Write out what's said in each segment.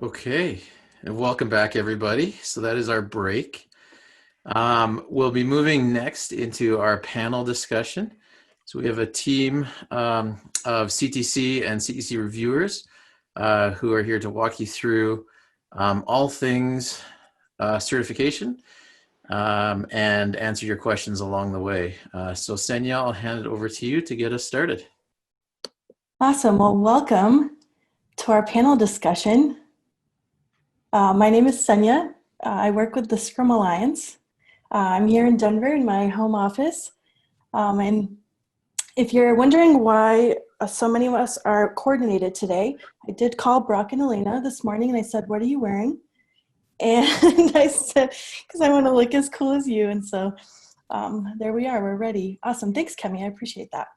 Okay, and welcome back, everybody. So that is our break. We'll be moving next into our panel discussion. So we have a team of CTC and CEC reviewers who are here to walk you through all things certification and answer your questions along the way. So Senya, I'll hand it over to you to get us started. Awesome. Well, welcome to our panel discussion. My name is Senya. I work with the Scrum Alliance. I'm here in Denver in my home office. And if you're wondering why so many of us are coordinated today, I did call Brock and Elena this morning and I said, "What are you wearing?" And I said, because I want to look as cool as you. And so there we are, we're ready. Awesome. Thanks, Kemi. I appreciate that.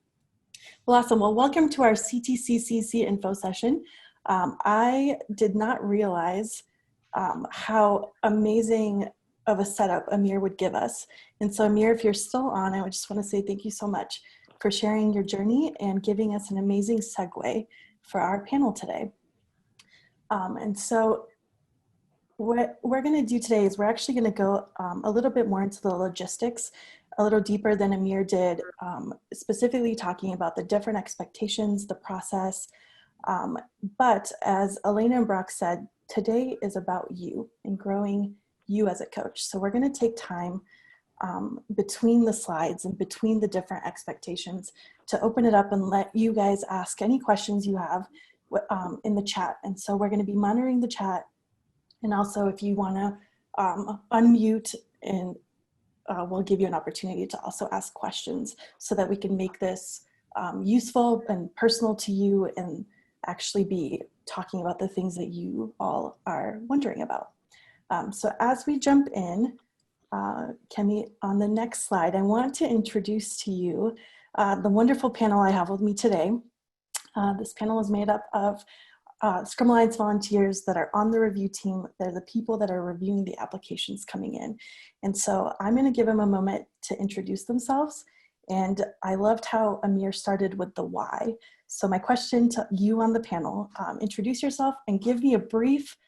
Well, awesome. Well, welcome to our CTC CEC info session. I did not realize how amazing of a setup Amir would give us. And so Amir, if you're still on, I just want to say thank you so much for sharing your journey and giving us an amazing segue for our panel today. And so what we're going to do today is we're actually going to go a little bit more into the logistics, a little deeper than Amir did, specifically talking about the different expectations, the process. But as Elena and Brock said, today is about you and growing you as a coach. So we're going to take time between the slides and between the different expectations to open it up and let you guys ask any questions you have in the chat. And so we're going to be monitoring the chat. And also if you want to unmute, and we'll give you an opportunity to also ask questions so that we can make this useful and personal to you and actually be talking about the things that you all are wondering about. So as we jump in, Kemi, on the next slide, I want to introduce to you the wonderful panel I have with me today. This panel is made up of Scrum Alliance volunteers that are on the review team. They're the people that are reviewing the applications coming in. And so I'm going to give them a moment to introduce themselves. And I loved how Amir started with the why. So my question to you on the panel, introduce yourself and give me a brief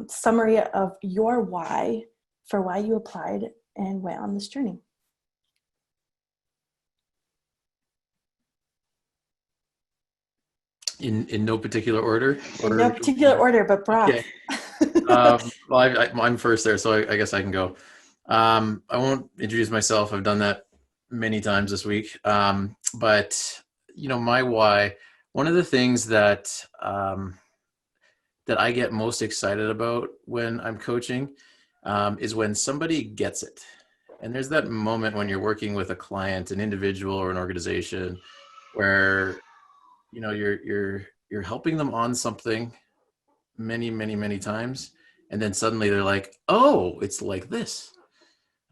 summary of your why for why you applied and went on this journey. In no particular order? In no particular order, but Brock. Okay. Well, I'm first there, so I guess I can go. I won't introduce myself. I've done that many times this week. But you know, my why, one of the things that that I get most excited about when I'm coaching is when somebody gets it. And there's that moment when you're working with a client, an individual, or an organization, where you know you're helping them on something many times, and then suddenly they're like, oh, it's like this.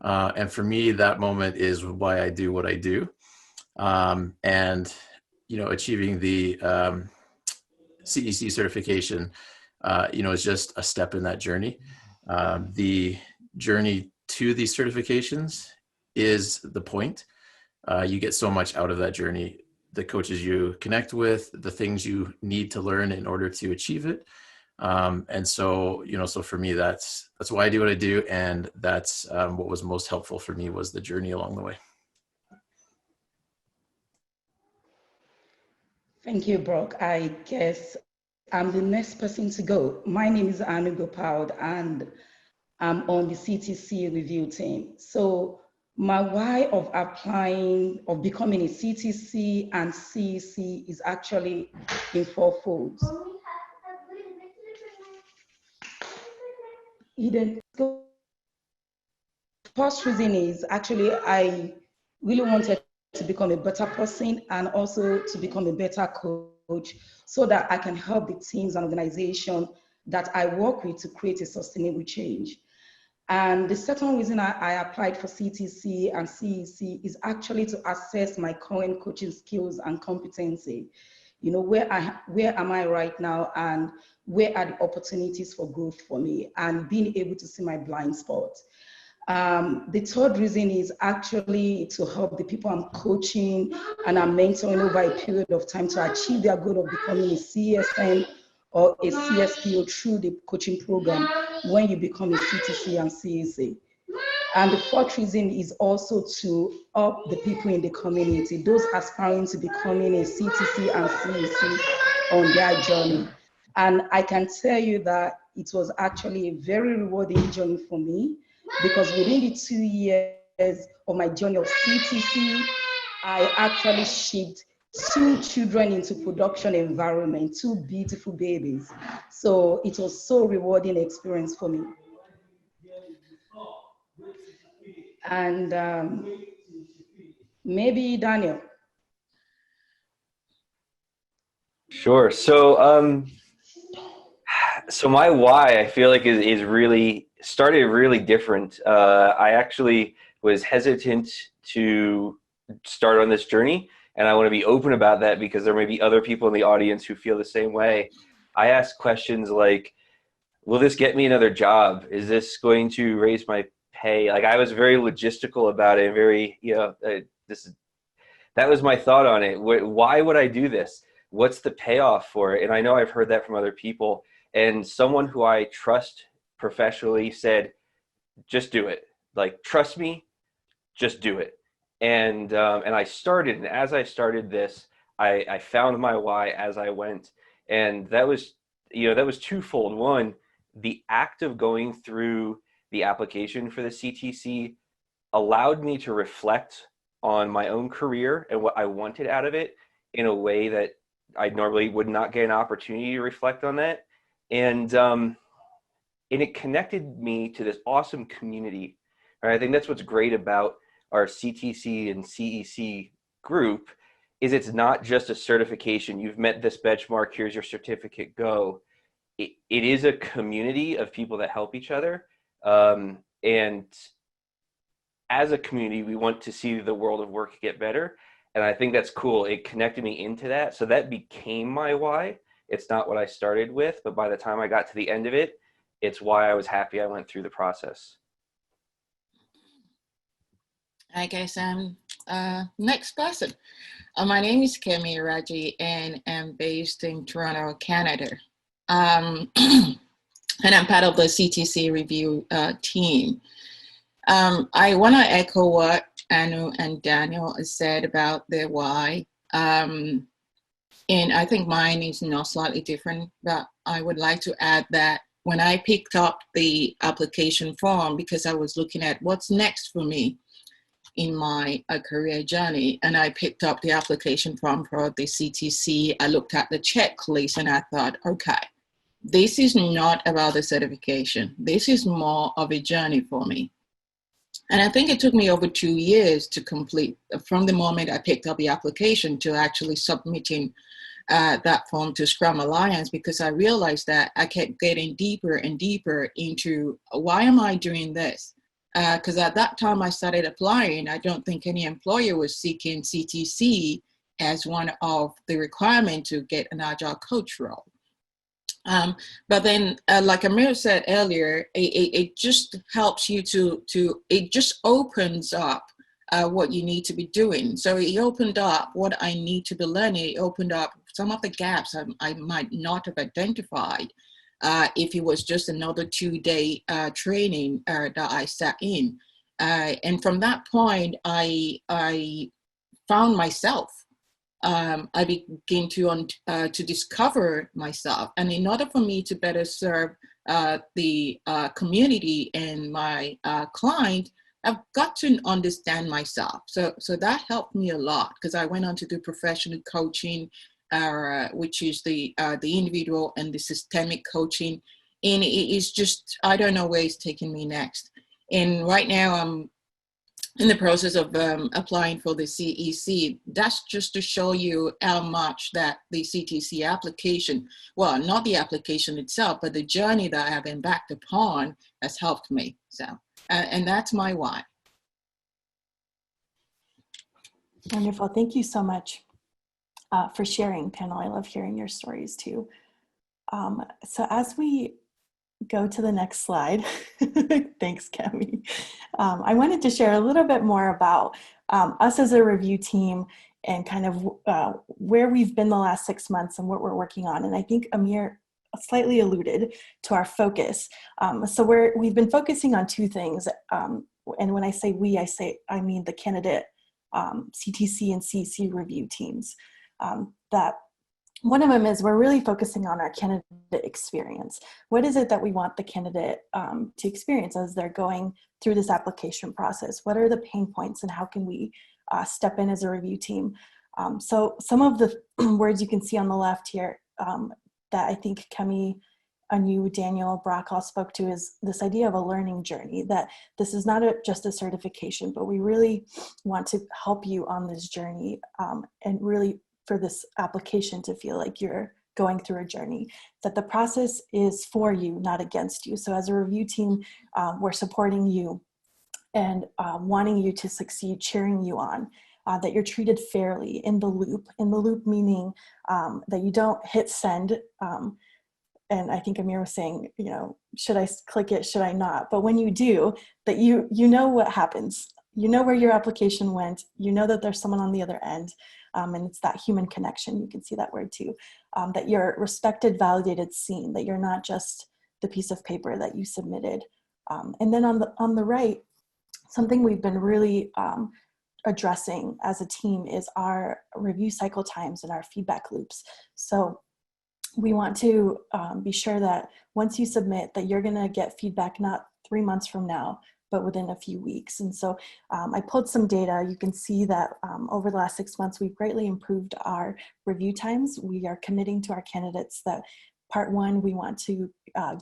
And for me, that moment is why I do what I do. And you know, achieving the CEC certification you know, is just a step in that journey. The journey to these certifications is the point. You get so much out of that journey, the coaches you connect with, the things you need to learn in order to achieve it. And so, you know, so for me, that's why I do what I do. And that's what was most helpful for me, was the journey along the way. Thank you, Brock. I guess I'm the next person to go. My name is Anu Gopal, and I'm on the CTC review team. So my why of applying, of becoming a CTC and CEC is actually in fourfold. The first reason is actually I really wanted to become a better person and also to become a better coach so that I can help the teams and organizations that I work with to create a sustainable change. And the second reason I applied for CTC and CEC is actually to assess my current coaching skills and competency. You know, where am I right now, and where are the opportunities for growth for me, and being able to see my blind spot. The third reason is actually to help the people I'm coaching and I'm mentoring over a period of time to achieve their goal of becoming a CSM or a CSPO through the coaching program when you become a CTC and CEC. And the fourth reason is also to help the people in the community, those aspiring to becoming a CTC and CEC on their journey. And I can tell you that it was actually a very rewarding journey for me, because within the 2 years of my journey of CTC, I actually shipped 2 children into production environment, 2 beautiful babies. So it was so rewarding experience for me. And maybe Daniel. Sure. So my why, I feel like is really started really different. I actually was hesitant to start on this journey, and I want to be open about that because there may be other people in the audience who feel the same way. I asked questions like, will this get me another job? Is this going to raise my pay? Like, I was very logistical about it, very, that was my thought on it. Why would I do this? What's the payoff for it? And I know I've heard that from other people. And someone who I trust professionally said, just do it. Like, trust me, just do it. And I started, and as I started this, I found my why as I went. And that was twofold. One, the act of going through the application for the CTC allowed me to reflect on my own career and what I wanted out of it in a way that I normally would not get an opportunity to reflect on that. And it connected me to this awesome community. Right? I think that's what's great about our CTC and CEC group is it's not just a certification. You've met this benchmark, here's your certificate, go. It is a community of people that help each other. And as a community, we want to see the world of work get better. And I think that's cool. It connected me into that. So that became my why. It's not what I started with, but by the time I got to the end of it, it's why I was happy I went through the process. I guess next person. My name is Kemi Raji, and I'm based in Toronto, Canada. And I'm part of the CTC review team. I want to echo what Anu and Daniel said about their why. And I think mine is not slightly different, but I would like to add that when I picked up the application form, because I was looking at what's next for me in my career journey, and I picked up the application form for the CTC, I looked at the checklist and I thought, okay, this is not about the certification. This is more of a journey for me. And I think it took me over 2 years to complete, from the moment I picked up the application to actually submitting that form to Scrum Alliance, because I realized that I kept getting deeper and deeper into why am I doing this? Because at that time I started applying, I don't think any employer was seeking CTC as one of the requirements to get an Agile coach role. But then, like Amir said earlier, it just helps you it just opens up what you need to be doing. So it opened up what I need to be learning. It opened up some of the gaps I might not have identified if it was just another 2-day training that I sat in. And from that point, I found myself. I began to discover myself. And in order for me to better serve the community and my client, I've got to understand myself. So that helped me a lot, because I went on to do professional coaching, which is the individual and the systemic coaching. And it is just, I don't know where it's taking me next. And right now I'm in the process of applying for the CEC. That's just to show you how much that the CTC application, well, not the application itself, but the journey that I have embarked upon has helped me. So, and that's my why. Wonderful. Thank you so much for sharing, panel. I love hearing your stories too. So as we go to the next slide, thanks, Kemi. I wanted to share a little bit more about us as a review team and kind of where we've been the last 6 months and what we're working on. And I think Amir slightly alluded to our focus. So we've been focusing on two things. And when I say we, I mean the candidate CTC and CEC review teams. That one of them is we're really focusing on our candidate experience. What is it that we want the candidate to experience as they're going through this application process? What are the pain points and how can we step in as a review team? So some of the words you can see on the left here that I think Kemi, Anu, Daniel, Brock all spoke to is this idea of a learning journey, that this is not just a certification, but we really want to help you on this journey and really for this application to feel like you're going through a journey, that the process is for you, not against you. So as a review team, we're supporting you and wanting you to succeed, cheering you on, that you're treated fairly in the loop meaning that you don't hit send. And I think Amir was saying, you know, should I click it, should I not? But when you do, that you know what happens. You know where your application went. You know that there's someone on the other end. And it's that human connection. You can see that word too. That you're respected, validated, seen. That you're not just the piece of paper that you submitted. And then on the right, something we've been really addressing as a team is our review cycle times and our feedback loops. So we want to be sure that once you submit that you're going to get feedback not 3 months from now, but within a few weeks. And so I pulled some data. You can see that over the last 6 months, we've greatly improved our review times. We are committing to our candidates that part 1, we want to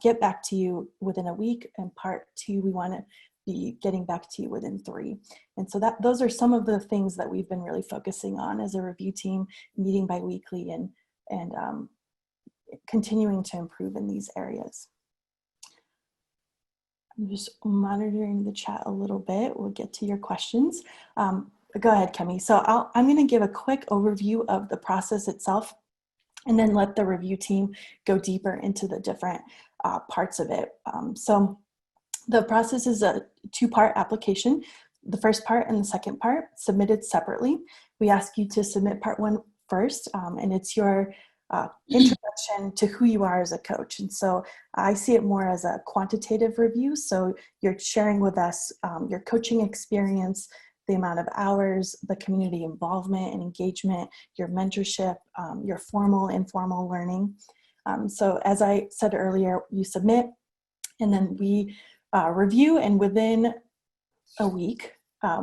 get back to you within a week, and part 2, we want to be getting back to you within 3. And so those are some of the things that we've been really focusing on as a review team, meeting biweekly and continuing to improve in these areas. I'm just monitoring the chat a little bit. We'll get to your questions. Go ahead, Kemi. So I'm going to give a quick overview of the process itself and then let the review team go deeper into the different parts of it. So the process is a 2-part application. The first part and the second part submitted separately. We ask you to submit part 1 first, and it's your introduction to who you are as a coach. And so I see it more as a quantitative review. So you're sharing with us your coaching experience, the amount of hours, the community involvement and engagement, your mentorship, your formal, informal learning. So as I said earlier, you submit and then we review, and within a week,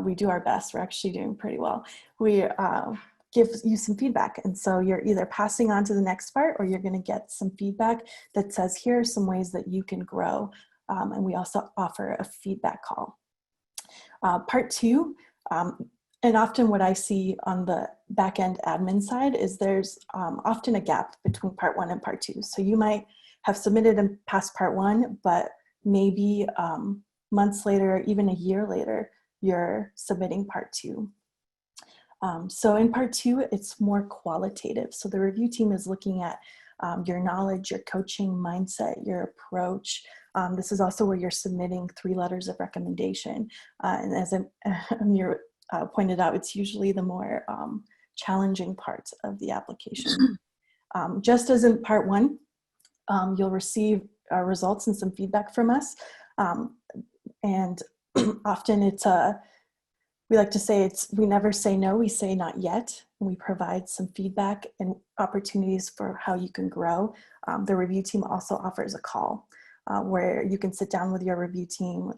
we do our best. We're actually doing pretty well. We give you some feedback. And so you're either passing on to the next part or you're going to get some feedback that says, here are some ways that you can grow. And we also offer a feedback call. Part 2, and often what I see on the back-end admin side is there's often a gap between part 1 and part 2. So you might have submitted and passed part 1, but maybe months later, even a year later, you're submitting part 2. So in part 2, it's more qualitative. So the review team is looking at your knowledge, your coaching mindset, your approach. This is also where you're submitting 3 letters of recommendation. And as Amir pointed out, it's usually the more challenging parts of the application. Just as in part 1, you'll receive results and some feedback from us. And often it's we like to say we never say no, we say not yet. And we provide some feedback and opportunities for how you can grow. The review team also offers a call where you can sit down with your review team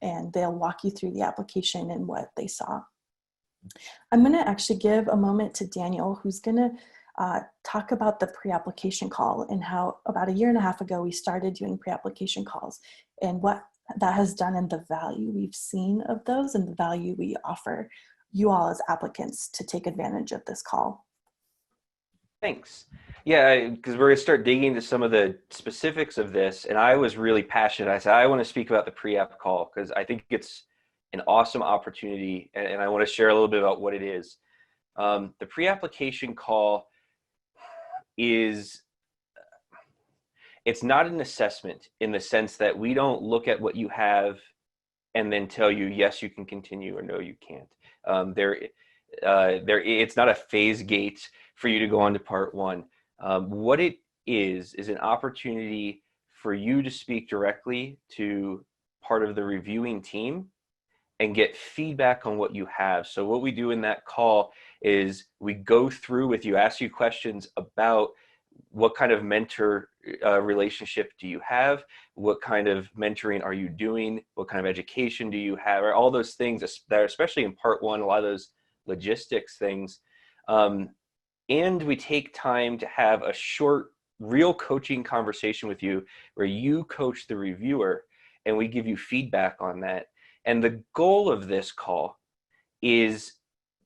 and they'll walk you through the application and what they saw. I'm gonna actually give a moment to Daniel, who's gonna talk about the pre-application call and how about 1.5 years ago, we started doing pre-application calls and what that has done and the value we've seen of those and the value we offer you all as applicants to take advantage of this call. Thanks. Yeah, because we're going to start digging into some of the specifics of this. And I was really passionate. I said, I want to speak about the pre-app call because I think it's an awesome opportunity. And I want to share a little bit about what it is. The pre-application call is, it's not an assessment in the sense that we don't look at what you have and then tell you, yes, you can continue or no, you can't. It's not a phase gate for you to go on to part 1. What it is an opportunity for you to speak directly to part of the reviewing team and get feedback on what you have. So what we do in that call is we go through with you, ask you questions about what kind of mentor relationship do you have? What kind of mentoring are you doing? What kind of education do you have? Or all those things that are, especially in part one, a lot of those logistics things. And we take time to have a short, real coaching conversation with you where you coach the reviewer and we give you feedback on that. And the goal of this call is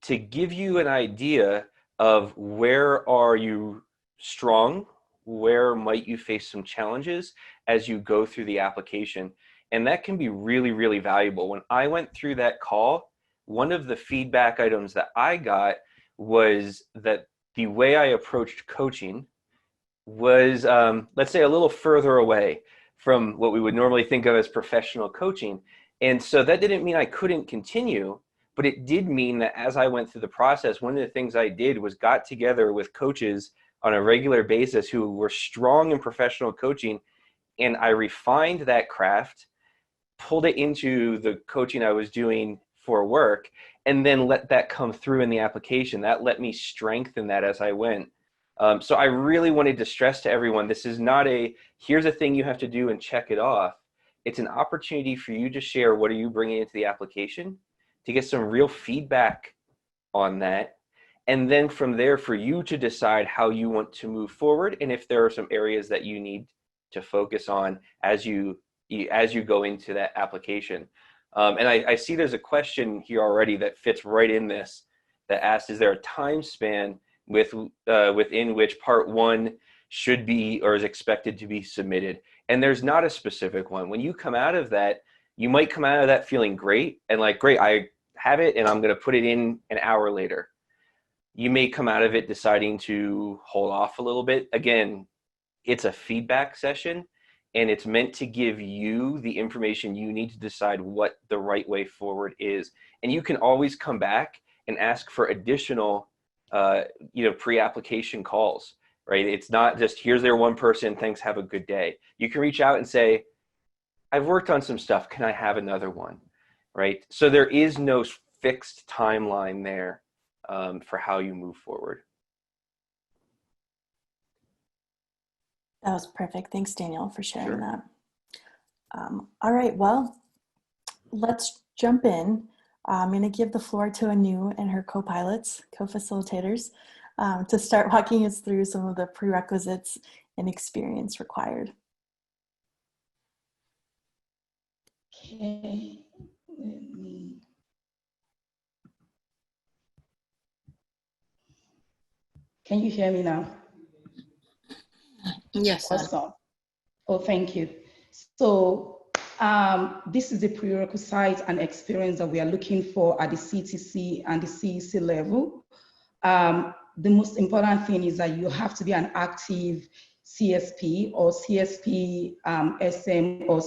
to give you an idea of where are you strong, where might you face some challenges as you go through the application. And that can be really, really valuable. When I went through that call, one of the feedback items that I got was that the way I approached coaching was, let's say, a little further away from what we would normally think of as professional coaching. And so that didn't mean I couldn't continue, but it did mean that as I went through the process, one of the things I did was got together with coaches on a regular basis who were strong in professional coaching, and I refined that craft, pulled it into the coaching I was doing for work, and then let that come through in the application. That let me strengthen that as I went. So I really wanted to stress to everyone, this is not a, here's a thing you have to do and check it off. It's an opportunity for you to share what are you bringing into the application, to get some real feedback on that. And then from there, for you to decide how you want to move forward and if there are some areas that you need to focus on as you go into that application. And I see there's a question here already that fits right in this that asks, is there a time span within which part one should be or is expected to be submitted? And there's not a specific one. When you come out of that, you might come out of that feeling great and like, great, I have it and I'm going to put it in an hour later. You may come out of it deciding to hold off a little bit. Again, it's a feedback session and it's meant to give you the information you need to decide what the right way forward is. And you can always come back and ask for additional pre-application calls, right? It's not just here's their one person, thanks, have a good day. You can reach out and say, I've worked on some stuff, can I have another one, right? So there is no fixed timeline there for how you move forward. That was perfect. Thanks, Daniel, for sharing Sure. that. All right, well, let's jump in. I'm going to give the floor to Anu and her co-pilots, co-facilitators, to start walking us through some of the prerequisites and experience required. Okay, Can you hear me now? Yes, sir. Awesome. Oh, thank you. So this is the prerequisite and experience that we are looking for at the CTC and the CEC level. The most important thing is that you have to be an active CSP or CSP SM or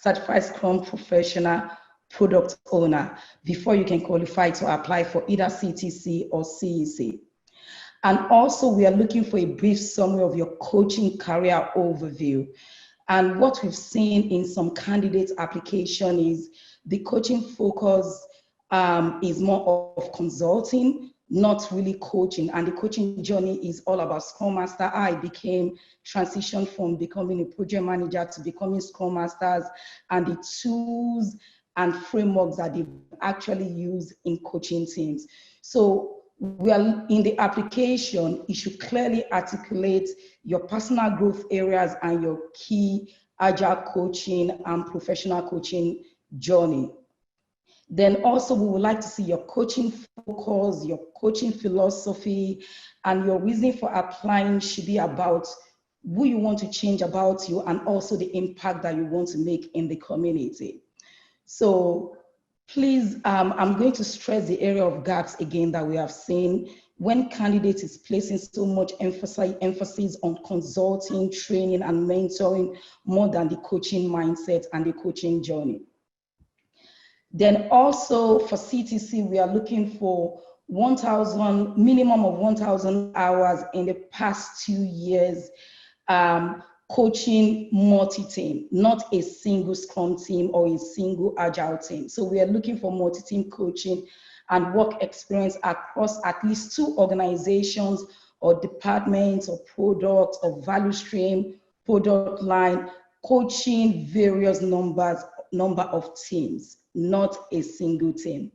certified Scrum professional product owner before you can qualify to apply for either CTC or CEC. And also we are looking for a brief summary of your coaching career overview. And what we've seen in some candidate application is the coaching focus is more of consulting, not really coaching. And the coaching journey is all about Scrum Master. I transitioned from becoming a project manager to becoming Scrum Masters and the tools and frameworks that they actually use in coaching teams. So we are in the application, you should clearly articulate your personal growth areas and your key Agile coaching and professional coaching journey. Then also we would like to see your coaching focus, your coaching philosophy, and your reason for applying should be about who you want to change about you and also the impact that you want to make in the community. So please, I'm going to stress the area of gaps again that we have seen when candidates is placing so much emphasis on consulting, training, and mentoring more than the coaching mindset and the coaching journey. Then also for CTC, we are looking for minimum of 1,000 hours in the past 2 years coaching multi-team, not a single Scrum team or a single Agile team. So we are looking for multi-team coaching and work experience across at least 2 organizations or departments or products or value stream, product line, coaching various number of teams, not a single team.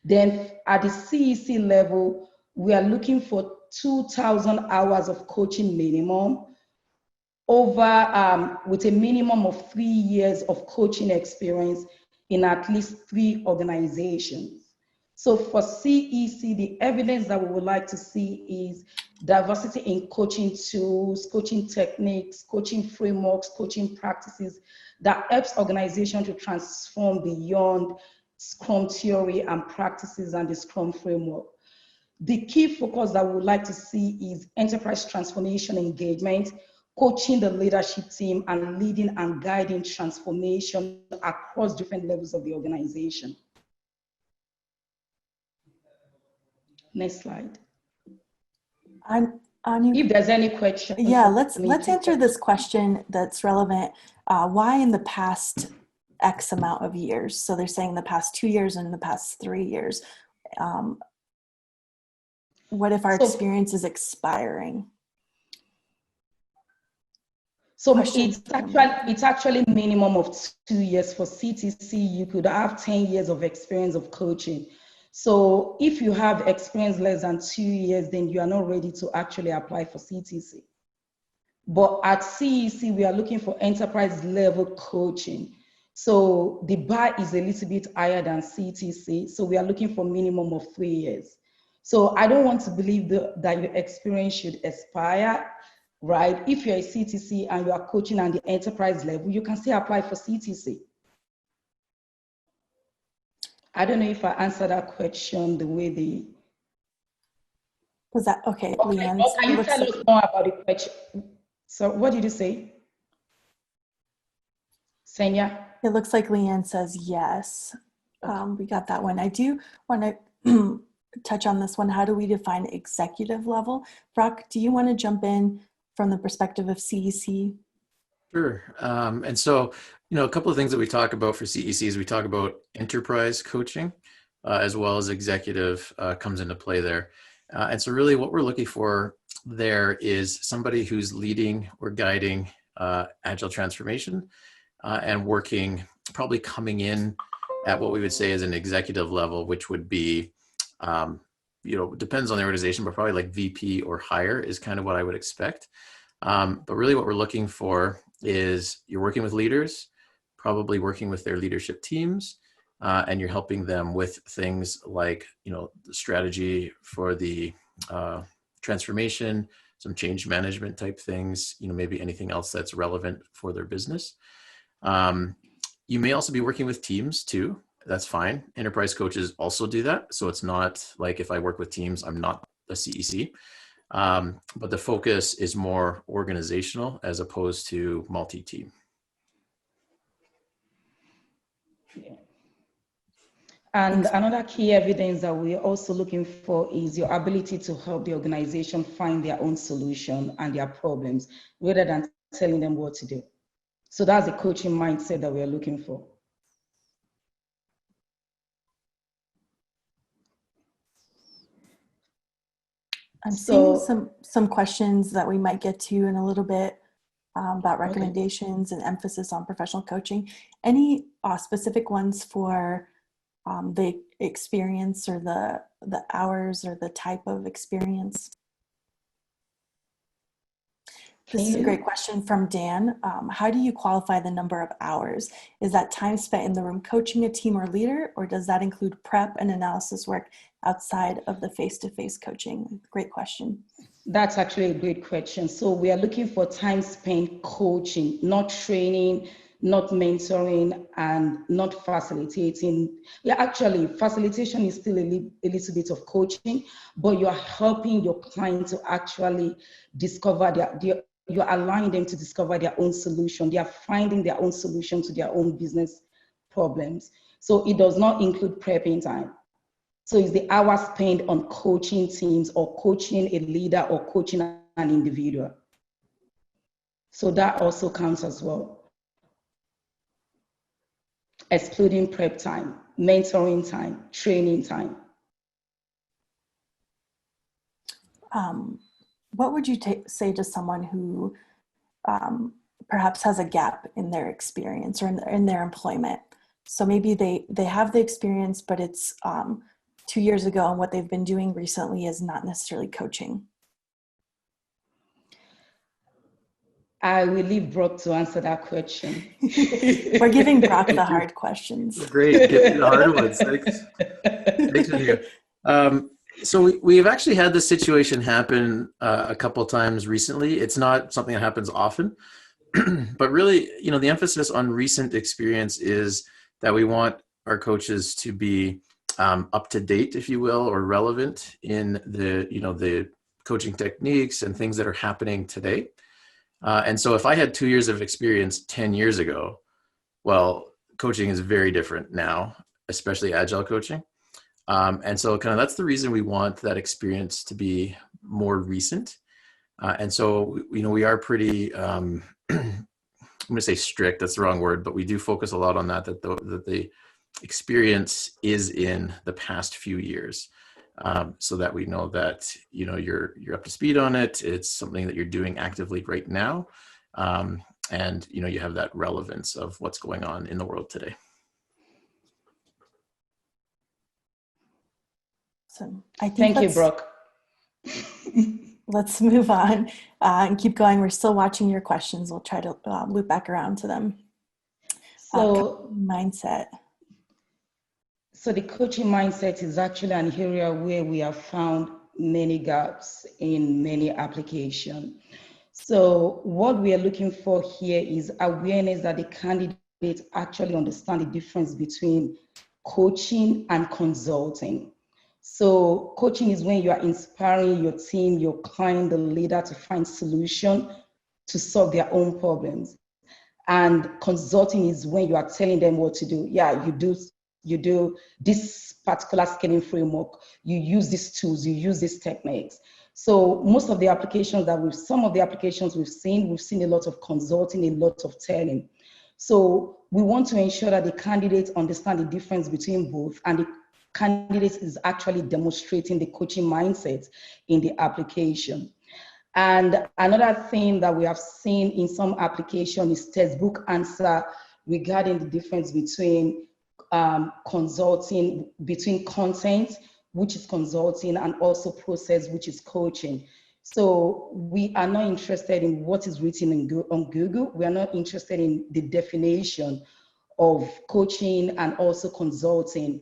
Then at the CEC level, we are looking for 2,000 hours of coaching minimum over with a minimum of 3 years of coaching experience in at least 3 organizations. So for CEC, the evidence that we would like to see is diversity in coaching tools, coaching techniques, coaching frameworks, coaching practices that helps organizations to transform beyond Scrum theory and practices and the Scrum framework. The key focus that we would like to see is enterprise transformation engagement, coaching the leadership team and leading and guiding transformation across different levels of the organization. Next slide. If there's any questions. Yeah, let's answer this question that's relevant. Why in the past X amount of years? So they're saying the past 2 years and the past 3 years. What if our experience is expiring? So it's actually minimum of 2 years. For CTC, you could have 10 years of experience of coaching. So if you have experience less than 2 years, then you are not ready to actually apply for CTC. But at CEC, we are looking for enterprise level coaching. So the bar is a little bit higher than CTC. So we are looking for minimum of 3 years. So I don't want to believe that your experience should expire, right? If you're a CTC and you are coaching at the enterprise level, you can still apply for CTC. I don't know if I answered that question the way they... Was that okay, Leanne? Can you tell us more about the question? So what did you say? Senya? It looks like Leanne says yes. We got that one. I do want to touch on this one. How do we define executive level? Brock, do you want to jump in from the perspective of CEC? Sure. And so, a couple of things that we talk about for CEC is we talk about enterprise coaching as well as executive comes into play there. And so really what we're looking for there is somebody who's leading or guiding Agile transformation and working, probably coming in at what we would say is an executive level, which would be, depends on the organization, but probably like VP or higher is kind of what I would expect. But really what we're looking for is you're working with leaders, probably working with their leadership teams, and you're helping them with things like, the strategy for the transformation, some change management type things, maybe anything else that's relevant for their business. You may also be working with teams too. That's fine. Enterprise coaches also do that. So it's not like if I work with teams, I'm not a CEC. But the focus is more organizational as opposed to multi-team. Yeah. And another key evidence that we're also looking for is your ability to help the organization find their own solution and their problems rather than telling them what to do. So that's the coaching mindset that we're looking for. I'm seeing some questions that we might get to in a little bit about recommendations and emphasis on professional coaching. Any specific ones for the experience or the hours or the type of experience? This is a great question from Dan. How do you qualify the number of hours? Is that time spent in the room coaching a team or leader, or does that include prep and analysis work outside of the face-to-face coaching? Great question. That's actually a great question. So we are looking for time spent coaching, not training, not mentoring, and not facilitating. Yeah, actually, facilitation is still a little bit of coaching, but you're helping your client to actually discover you're allowing them to discover their own solution. They are finding their own solution to their own business problems. So it does not include prepping time. So it's the hours spent on coaching teams or coaching a leader or coaching an individual. So that also counts as well. Excluding prep time, mentoring time, training time. What would you say to someone who perhaps has a gap in their experience or in their employment? So maybe they have the experience, but it's 2 years ago, and what they've been doing recently is not necessarily coaching. I will leave Brock to answer that question. We're giving Brock the hard questions. Great, get the hard ones. Thanks. Thanks, Andrea. So we've actually had this situation happen a couple of times recently. It's not something that happens often, but really, the emphasis on recent experience is that we want our coaches to be up to date, if you will, or relevant in the coaching techniques and things that are happening today. And so if I had 2 years of experience 10 years ago, well, coaching is very different now, especially Agile coaching. And so kind of that's the reason we want that experience to be more recent. And so, we are pretty, I'm going to say strict, that's the wrong word, but we do focus a lot on that the experience is in the past few years. So that we know that, you're up to speed on it. It's something that you're doing actively right now. And, you have that relevance of what's going on in the world today. So I think Thank you, Brock. Let's move on and keep going. We're still watching your questions. We'll try to loop back around to them. So mindset. So the coaching mindset is actually an area where we have found many gaps in many applications. So what we are looking for here is awareness that the candidates actually understand the difference between coaching and consulting. So coaching is when you are inspiring your team, your client, the leader to find solution to solve their own problems. And consulting is when you are telling them what to do. Yeah, you do this particular scaling framework, you use these tools, you use these techniques. So most of the applications some of the applications we've seen a lot of consulting, a lot of telling. So we want to ensure that the candidates understand the difference between both, and the candidate is actually demonstrating the coaching mindset in the application. And another thing that we have seen in some application is textbook answer regarding the difference between consulting, between content, which is consulting, and also process, which is coaching. So we are not interested in what is written on Google. We are not interested in the definition of coaching and also consulting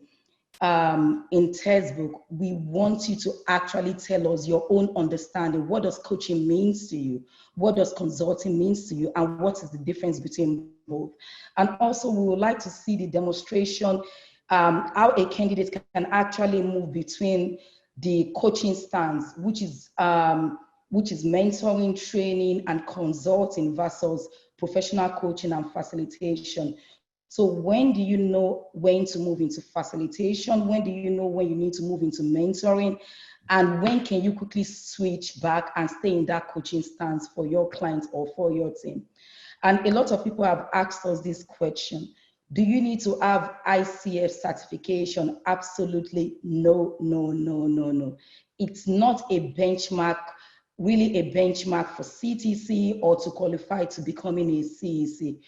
in textbook. We want you to actually tell us your own understanding. What does coaching means to you? What does consulting means to you? And what is the difference between both? And also we would like to see the demonstration, how a candidate can actually move between the coaching stance, which is mentoring, training, and consulting versus professional coaching and facilitation. So when do you know when to move into facilitation? When do you know when you need to move into mentoring? And when can you quickly switch back and stay in that coaching stance for your clients or for your team? And a lot of people have asked us this question. Do you need to have ICF certification? Absolutely no. It's not a benchmark, really a benchmark for CTC or to qualify to becoming a CEC.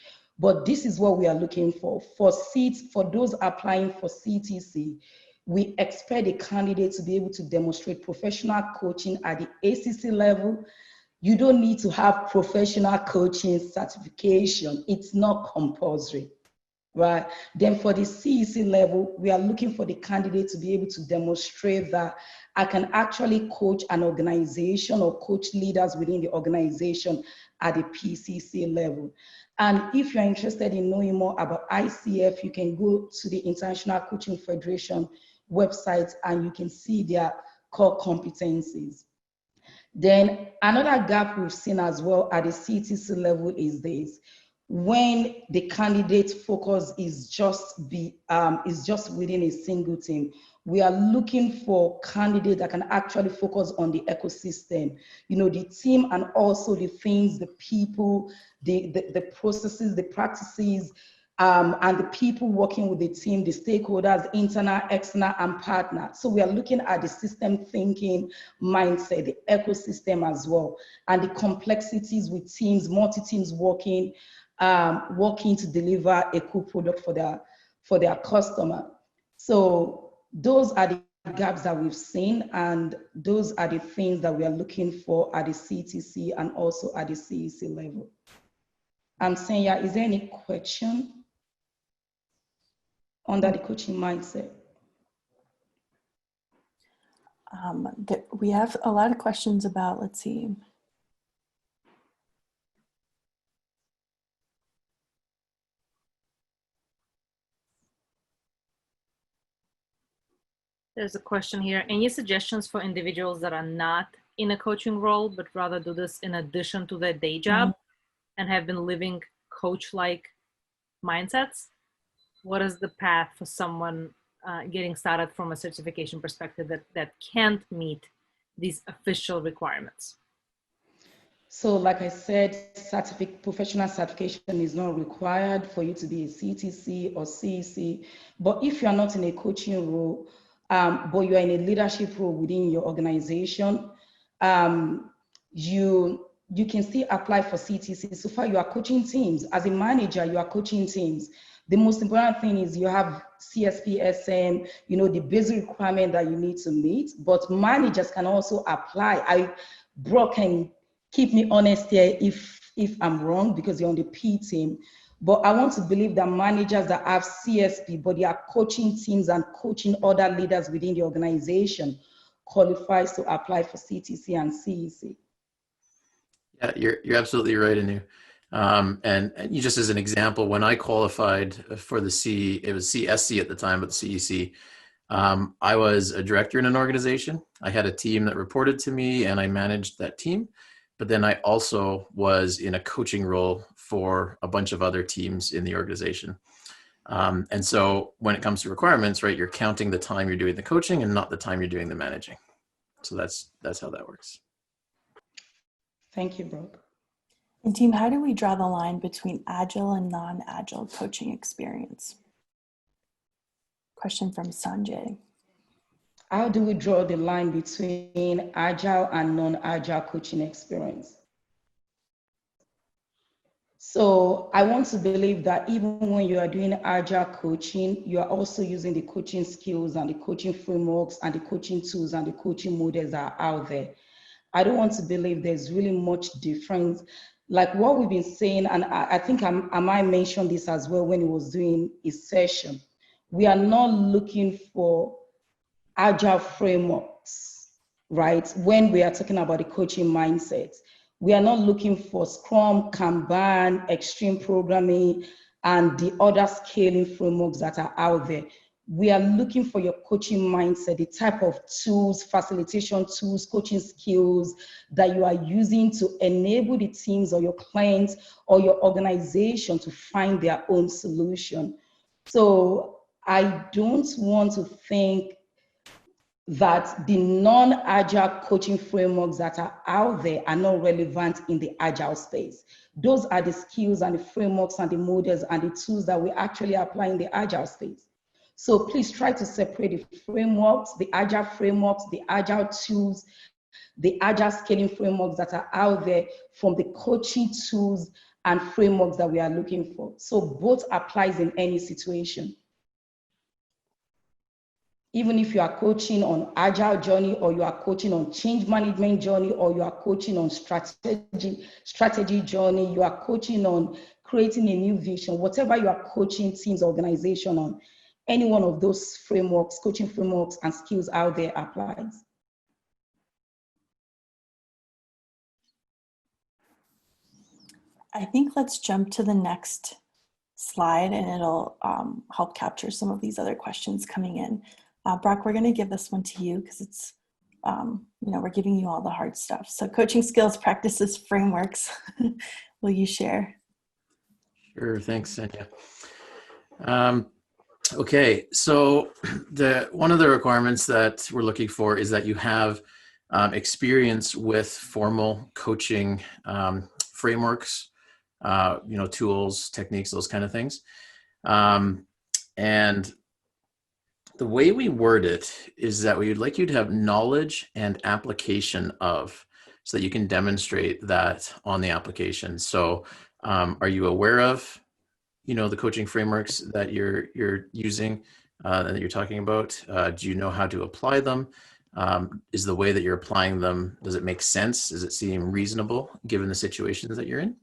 But this is what we are looking for. For those applying for CTC, we expect a candidate to be able to demonstrate professional coaching at the ACC level. You don't need to have professional coaching certification. It's not compulsory, right? Then for the CEC level, we are looking for the candidate to be able to demonstrate that I can actually coach an organization or coach leaders within the organization at the PCC level. And if you're interested in knowing more about ICF, you can go to the International Coaching Federation website and you can see their core competencies. Then another gap we've seen as well at the CTC level is this: when the candidate focus is just within a single team. we are looking for candidates that can actually focus on the ecosystem, the team, and also the things, the people, the processes, the practices, and the people working with the team, the stakeholders, internal, external, and partner. So we are looking at the system thinking mindset, the ecosystem as well, and the complexities with teams, multi-teams working to deliver a cool product for their customer. So those are the gaps that we've seen, and those are the things that we are looking for at the CTC and also at the CEC level. Senya, is there any question under the coaching mindset? We have a lot of questions about, let's see. There's a question here. Any suggestions for individuals that are not in a coaching role, but rather do this in addition to their day job and have been living coach-like mindsets? What is the path for someone getting started from a certification perspective that can't meet these official requirements? So like I said, professional certification is not required for you to be a CTC or CEC. But if you're not in a coaching role, but you're in a leadership role within your organization, you can still apply for CTC. So far, you are coaching teams. As a manager, you are coaching teams. The most important thing is you have CSP, SM, the basic requirement that you need to meet, but managers can also apply. Brock can keep me honest here if I'm wrong, because you're on the P team. But I want to believe that managers that have CSP, but they are coaching teams and coaching other leaders within the organization, qualifies to apply for CTC and CEC. Yeah, you're absolutely right, Anu. And you, just as an example, when I qualified for it was CSC at the time, but the CEC, I was a director in an organization. I had a team that reported to me and I managed that team. But then I also was in a coaching role for a bunch of other teams in the organization. And so when it comes to requirements, right, you're counting the time you're doing the coaching and not the time you're doing the managing. So that's how that works. Thank you, Brooke. And team, how do we draw the line between Agile and non-Agile coaching experience? Question from Sanjay. How do we draw the line between Agile and non-Agile coaching experience? So I want to believe that even when you are doing Agile coaching, you are also using the coaching skills and the coaching frameworks and the coaching tools and the coaching models that are out there. I don't want to believe there's really much difference. Like what we've been saying, and I think I might mention this as well when he was doing his session. We are not looking for Agile frameworks, right? When we are talking about the coaching mindset, we are not looking for Scrum, Kanban, extreme programming, and the other scaling frameworks that are out there. We are looking for your coaching mindset, the type of tools, facilitation tools, coaching skills that you are using to enable the teams or your clients or your organization to find their own solution. So I don't want to think that the non-Agile coaching frameworks that are out there are not relevant in the Agile space. Those are the skills and the frameworks and the models and the tools that we actually apply in the Agile space. So please try to separate the frameworks, the Agile frameworks, the Agile tools, the Agile scaling frameworks that are out there from the coaching tools and frameworks that we are looking for. So both applies in any situation. Even if you are coaching on Agile journey, or you are coaching on change management journey, or you are coaching on strategy journey, you are coaching on creating a new vision, whatever you are coaching teams, organization on, any one of those frameworks, coaching frameworks and skills out there applies. I think let's jump to the next slide and it'll help capture some of these other questions coming in. Brock, we're going to give this one to you because it's, we're giving you all the hard stuff. So coaching skills, practices, frameworks. Will you share? Sure. Thanks, Senya. Okay, so one of the requirements that we're looking for is that you have experience with formal coaching frameworks, tools, techniques, those kind of things. And the way we word it is that we would like you to have knowledge and application of, so that you can demonstrate that on the application. So are you aware of the coaching frameworks that you're using and that you're talking about? Do you know how to apply them? Is the way that you're applying them, does it make sense? Does it seem reasonable given the situations that you're in?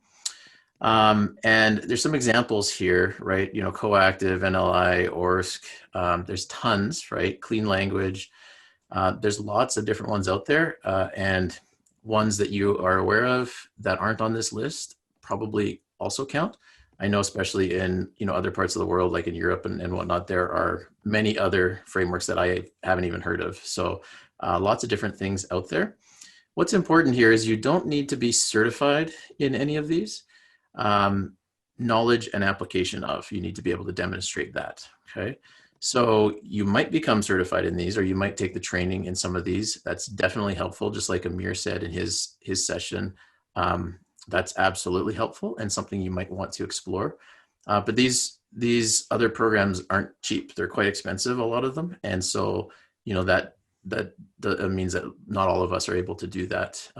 And there's some examples here, right? Coactive, NLI, ORSC, there's tons, right? Clean language. There's lots of different ones out there, and ones that you are aware of that aren't on this list probably also count. I know, especially in other parts of the world, like in Europe and whatnot, there are many other frameworks that I haven't even heard of. So lots of different things out there. What's important here is you don't need to be certified in any of these. Knowledge and application of, you need to be able to demonstrate that. Okay, so you might become certified in these, or you might take the training in some of these. That's definitely helpful. Just like Amir said in his session, that's absolutely helpful and something you might want to explore. But these other programs aren't cheap. They're quite expensive, a lot of them. And so, that means that not all of us are able to do that,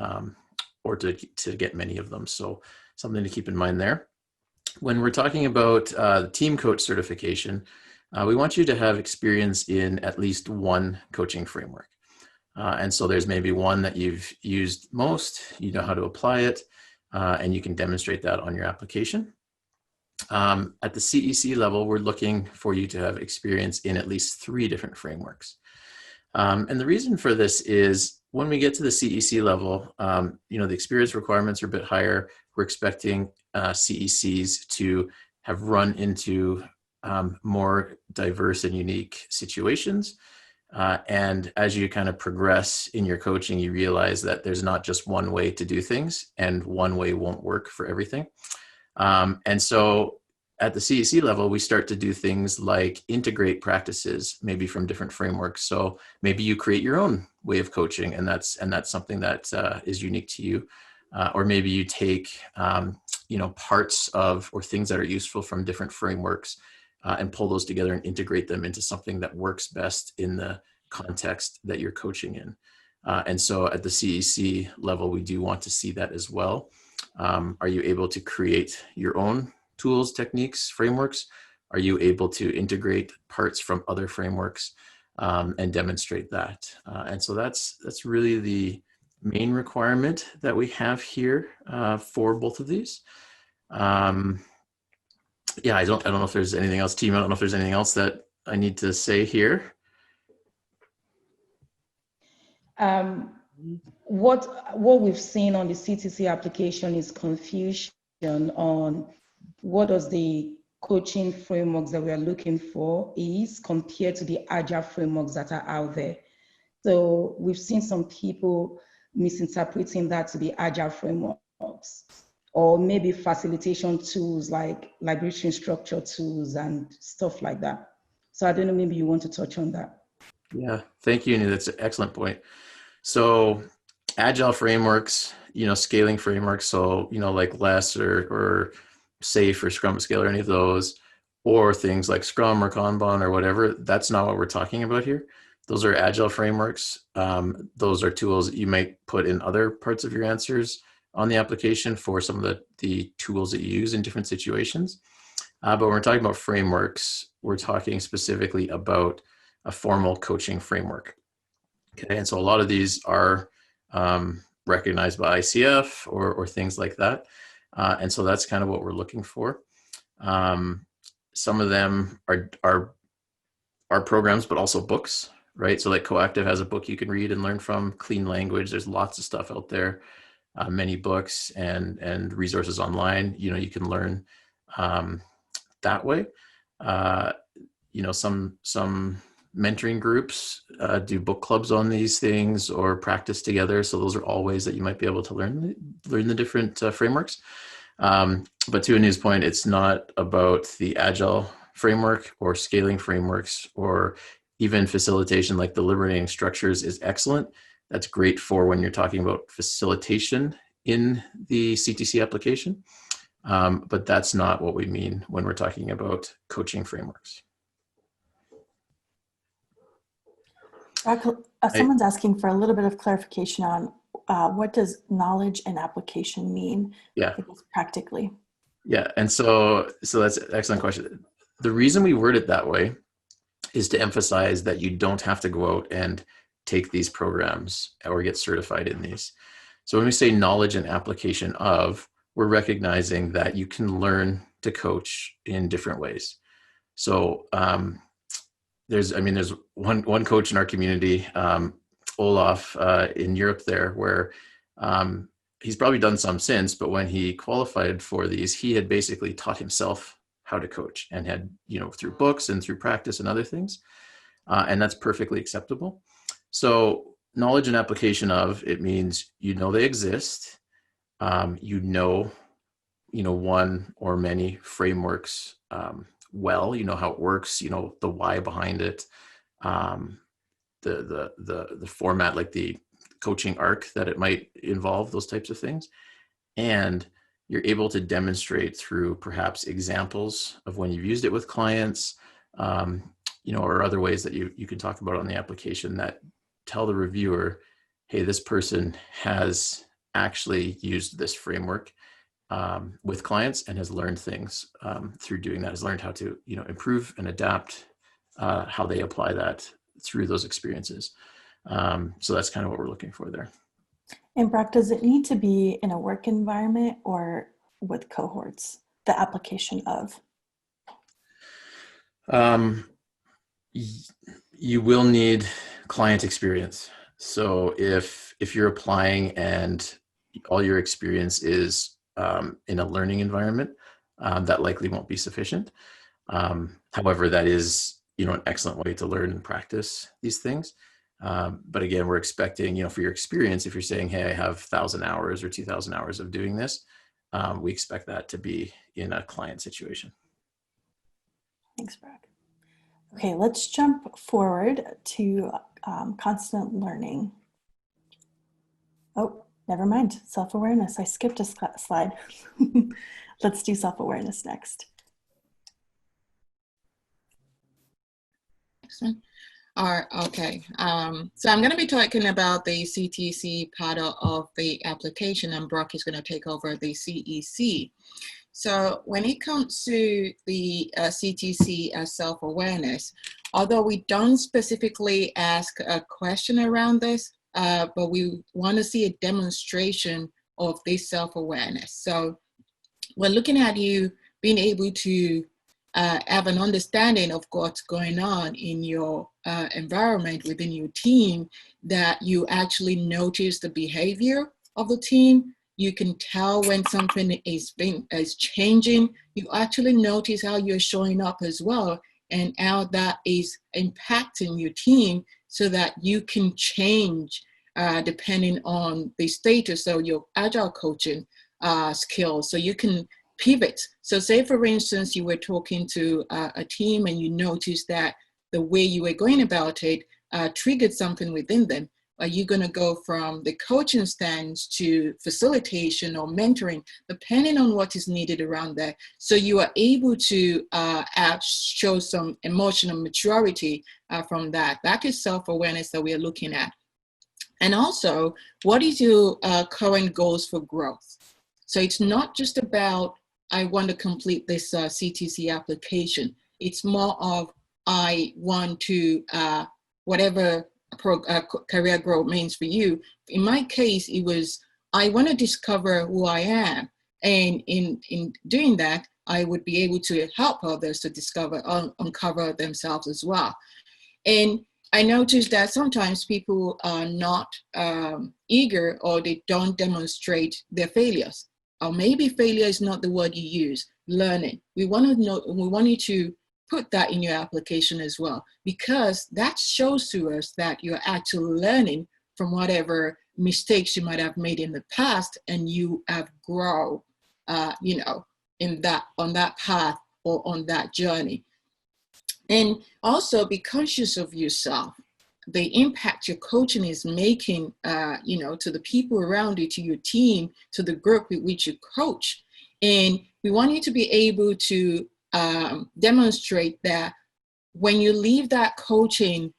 or to get many of them. So something to keep in mind there. When we're talking about team coach certification, we want you to have experience in at least one coaching framework. And so there's maybe one that you've used most, you know how to apply it, and you can demonstrate that on your application. At the CEC level, we're looking for you to have experience in at least 3 different frameworks. And the reason for this is when we get to the CEC level, the experience requirements are a bit higher. We're expecting CECs to have run into more diverse and unique situations. And as you kind of progress in your coaching, you realize that there's not just one way to do things, and one way won't work for everything. And so at the CEC level, we start to do things like integrate practices, maybe from different frameworks. So maybe you create your own way of coaching, and that's something that is unique to you. Or maybe you take parts of, or things that are useful from different frameworks, and pull those together and integrate them into something that works best in the context that you're coaching in. And so at the CEC level, we do want to see that as well. Are you able to create your own tools, techniques, frameworks? Are you able to integrate parts from other frameworks and demonstrate that? And so that's really the main requirement that we have here for both of these. Yeah, I don't know if there's anything else, team. I don't know if there's anything else that I need to say here. What we've seen on the CTC application is confusion on what does the coaching frameworks that we are looking for is compared to the Agile frameworks that are out there. So we've seen some people misinterpreting that to be Agile frameworks, or maybe facilitation tools like liberation structure tools and stuff like that. So I don't know, maybe you want to touch on that. Yeah, thank you, Anu. That's an excellent point. So Agile frameworks, scaling frameworks, so, like LESS or SAFe or Scrum Scale or any of those, or things like Scrum or Kanban or whatever, that's not what we're talking about here. Those are Agile frameworks. Those are tools that you might put in other parts of your answers on the application for some of the tools that you use in different situations. But when we're talking about frameworks, we're talking specifically about a formal coaching framework. Okay, and so a lot of these are recognized by ICF or things like that. And so that's kind of what we're looking for. Some of them are programs, but also books, right? So like Coactive has a book you can read and learn from. Clean Language, there's lots of stuff out there, many books and resources online. You can learn that way. Some mentoring groups do book clubs on these things or practice together. So those are all ways that you might be able to learn the different frameworks. But to Anu's point, it's not about the Agile framework or scaling frameworks or even facilitation like the liberating structures is excellent. That's great for when you're talking about facilitation in the CTC application. But that's not what we mean when we're talking about coaching frameworks. Someone's asking for a little bit of clarification on what does knowledge and application mean? Yeah. Practically. Yeah, and so that's an excellent question. The reason we word it that way is to emphasize that you don't have to go out and take these programs or get certified in these. So when we say knowledge and application of, we're recognizing that you can learn to coach in different ways. So there's one coach in our community, Olaf, in Europe there, where he's probably done some since, but when he qualified for these, he had basically taught himself how to coach and had, through books and through practice and other things. And that's perfectly acceptable. So knowledge and application of, it means, they exist. One or many frameworks well, how it works, the why behind it, the format, like the coaching arc that it might involve, those types of things. And you're able to demonstrate through perhaps examples of when you've used it with clients, or other ways that you can talk about on the application that tell the reviewer, hey, this person has actually used this framework with clients and has learned things through doing that, has learned how to, improve and adapt how they apply that through those experiences. So that's kind of what we're looking for there. And Brock, does it need to be in a work environment or with cohorts, the application of? You will need client experience. So if you're applying and all your experience is in a learning environment, that likely won't be sufficient. However, that is, an excellent way to learn and practice these things. But again, we're expecting, for your experience, if you're saying, hey, I have 1,000 hours or 2,000 hours of doing this, we expect that to be in a client situation. Thanks, Brock. Okay, let's jump forward to constant learning. Oh, never mind. Self-awareness. I skipped a slide. Let's do self-awareness next. Excellent. Okay. So I'm going to be talking about the CTC part of the application, and Brock is going to take over the CEC. So when it comes to the CTC self-awareness, although we don't specifically ask a question around this, but we want to see a demonstration of this self-awareness. So we're looking at you being able to have an understanding of what's going on in your environment within your team, that you actually notice the behavior of the team. You can tell when something is changing. You actually notice how you're showing up as well and how that is impacting your team so that you can change depending on the status of your agile coaching skills. So you can pivot. So say, for instance, you were talking to a team and you noticed that the way you were going about it triggered something within them. Are you going to go from the coaching stance to facilitation or mentoring, depending on what is needed around that? So you are able to show some emotional maturity from that. That is self-awareness that we are looking at. And also, what is your current goals for growth? So it's not just about, I want to complete this CTC application. It's more of, I want to, whatever career growth means for you. In my case, it was, I want to discover who I am. And in doing that, I would be able to help others to discover, uncover themselves as well. And I noticed that sometimes people are not eager, or they don't demonstrate their failures. Or maybe failure is not the word you use. Learning. We want you to put that in your application as well, because that shows to us that you're actually learning from whatever mistakes you might have made in the past, and you have grown, on that path or on that journey. And also be conscious of yourself, the impact your coaching is making, to the people around you, to your team, to the group with which you coach. And we want you to be able to demonstrate that when you leave that coaching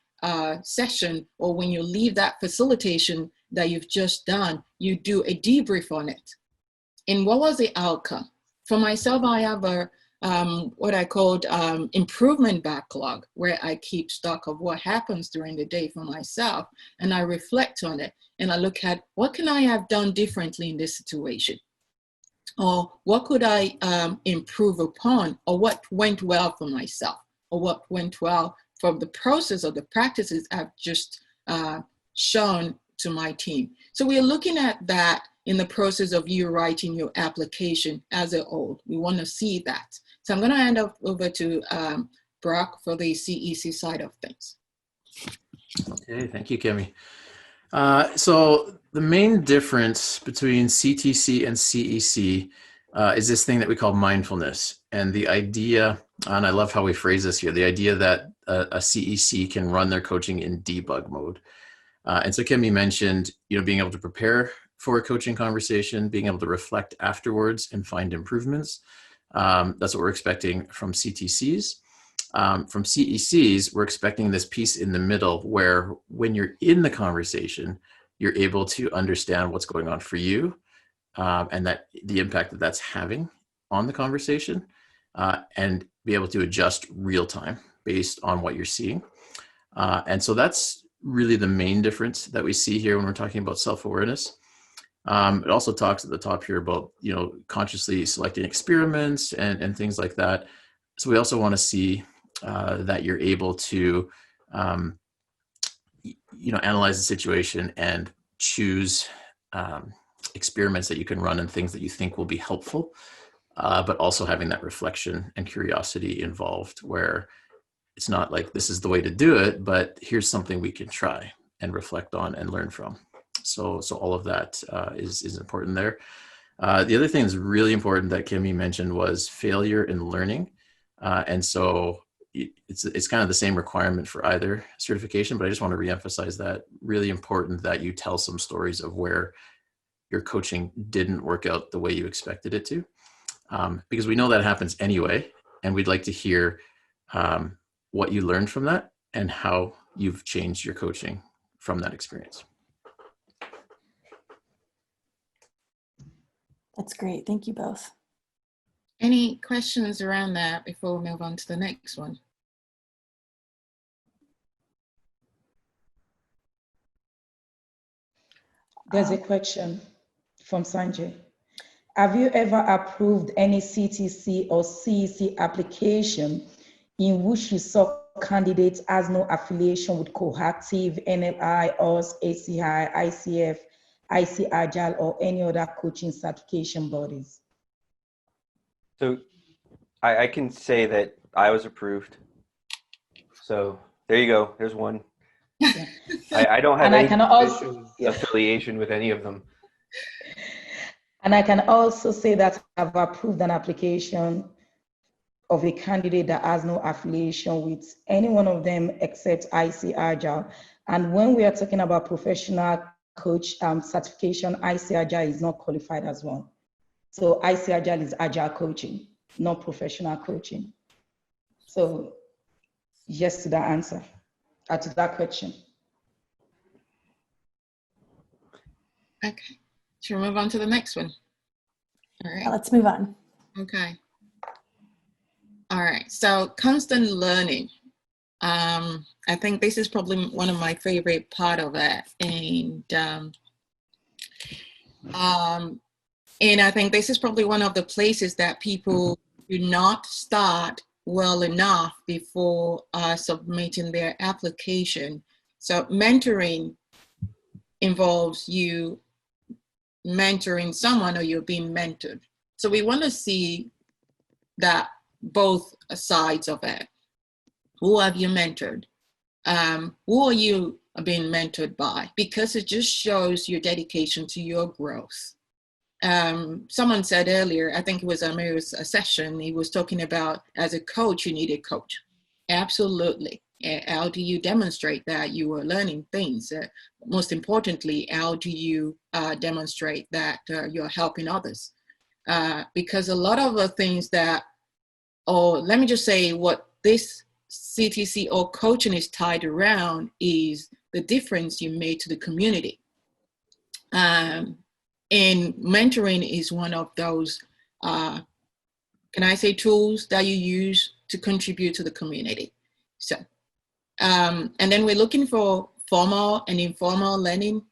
session, or when you leave that facilitation that you've just done, you do a debrief on it. And what was the outcome? For myself, I have a what I called improvement backlog, where I keep stock of what happens during the day for myself, and I reflect on it, and I look at what can I have done differently in this situation, or what could I improve upon, or what went well for myself, or what went well from the process or the practices I've just shown to my team. So we're looking at that in the process of you writing your application as a whole. We want to see that. So I'm going to hand over to Brock for the CEC side of things. Okay, thank you, Kemi. So the main difference between CTC and CEC is this thing that we call mindfulness. And the idea, and I love how we phrase this here, the idea that a CEC can run their coaching in debug mode. And so Kemi mentioned, being able to prepare for a coaching conversation, being able to reflect afterwards and find improvements. That's what we're expecting from CTCs. From CECs, we're expecting this piece in the middle where when you're in the conversation, you're able to understand what's going on for you and that the impact that that's having on the conversation and be able to adjust real time based on what you're seeing. And so that's really the main difference that we see here when we're talking about self-awareness. It also talks at the top here about, consciously selecting experiments and things like that. So we also want to see that you're able to, analyze the situation and choose experiments that you can run and things that you think will be helpful, but also having that reflection and curiosity involved, where it's not like this is the way to do it, but here's something we can try and reflect on and learn from. So all of that is important there. The other thing that's really important that Kemi mentioned was failure in learning. And so it's kind of the same requirement for either certification, but I just want to reemphasize that really important that you tell some stories of where your coaching didn't work out the way you expected it to, because we know that happens anyway. And we'd like to hear what you learned from that and how you've changed your coaching from that experience. That's great. Thank you both. Any questions around that before we move on to the next one? There's a question from Sanjay. Have you ever approved any CTC or CEC application in which you saw candidates has no affiliation with Coactive, NLI, OS, ACI, ICF, IC Agile, or any other coaching certification bodies? So I can say that I was approved. So there you go. There's one. Yeah. I don't have And any I can also, affiliation with any of them. And I can also say that I've approved an application of a candidate that has no affiliation with any one of them except IC Agile. And when we are talking about professional coach certification, IC Agile is not qualified as one. So IC Agile is Agile coaching, not professional coaching. So yes to that answer, to that question. Okay, should we move on to the next one? All right. Let's move on. Okay. All right, so constant learning. I think this is probably one of my favorite part of it. And I think this is probably one of the places that people do not start well enough before submitting their application. So mentoring involves you mentoring someone or you're being mentored. So we want to see that both sides of it. Who have you mentored? Who are you being mentored by? Because it just shows your dedication to your growth. Someone said earlier, I think it was Amir's session, he was talking about as a coach, you need a coach. Absolutely. How do you demonstrate that you are learning things? Most importantly, how do you demonstrate that you're helping others? Because a lot of the things that, or let me just say what this CTC or coaching is tied around is the difference you made to the community. And mentoring is one of those, can I say, tools that you use to contribute to the community. So, and then we're looking for formal and informal learning.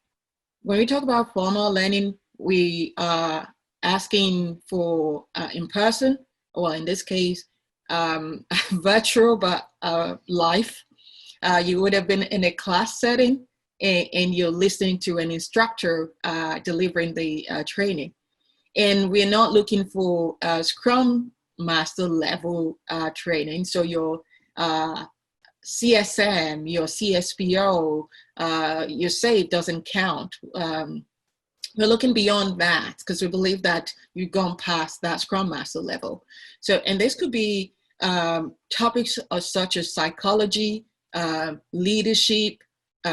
When we talk about formal learning, we are asking for in-person, or in this case, virtual, but live. You would have been in a class setting and you're listening to an instructor delivering the training. And we're not looking for Scrum Master level training. So your CSM, your CSPO, your SAFe doesn't count. We're looking beyond that because we believe that you've gone past that Scrum Master level. So, and this could be topics such as psychology, leadership,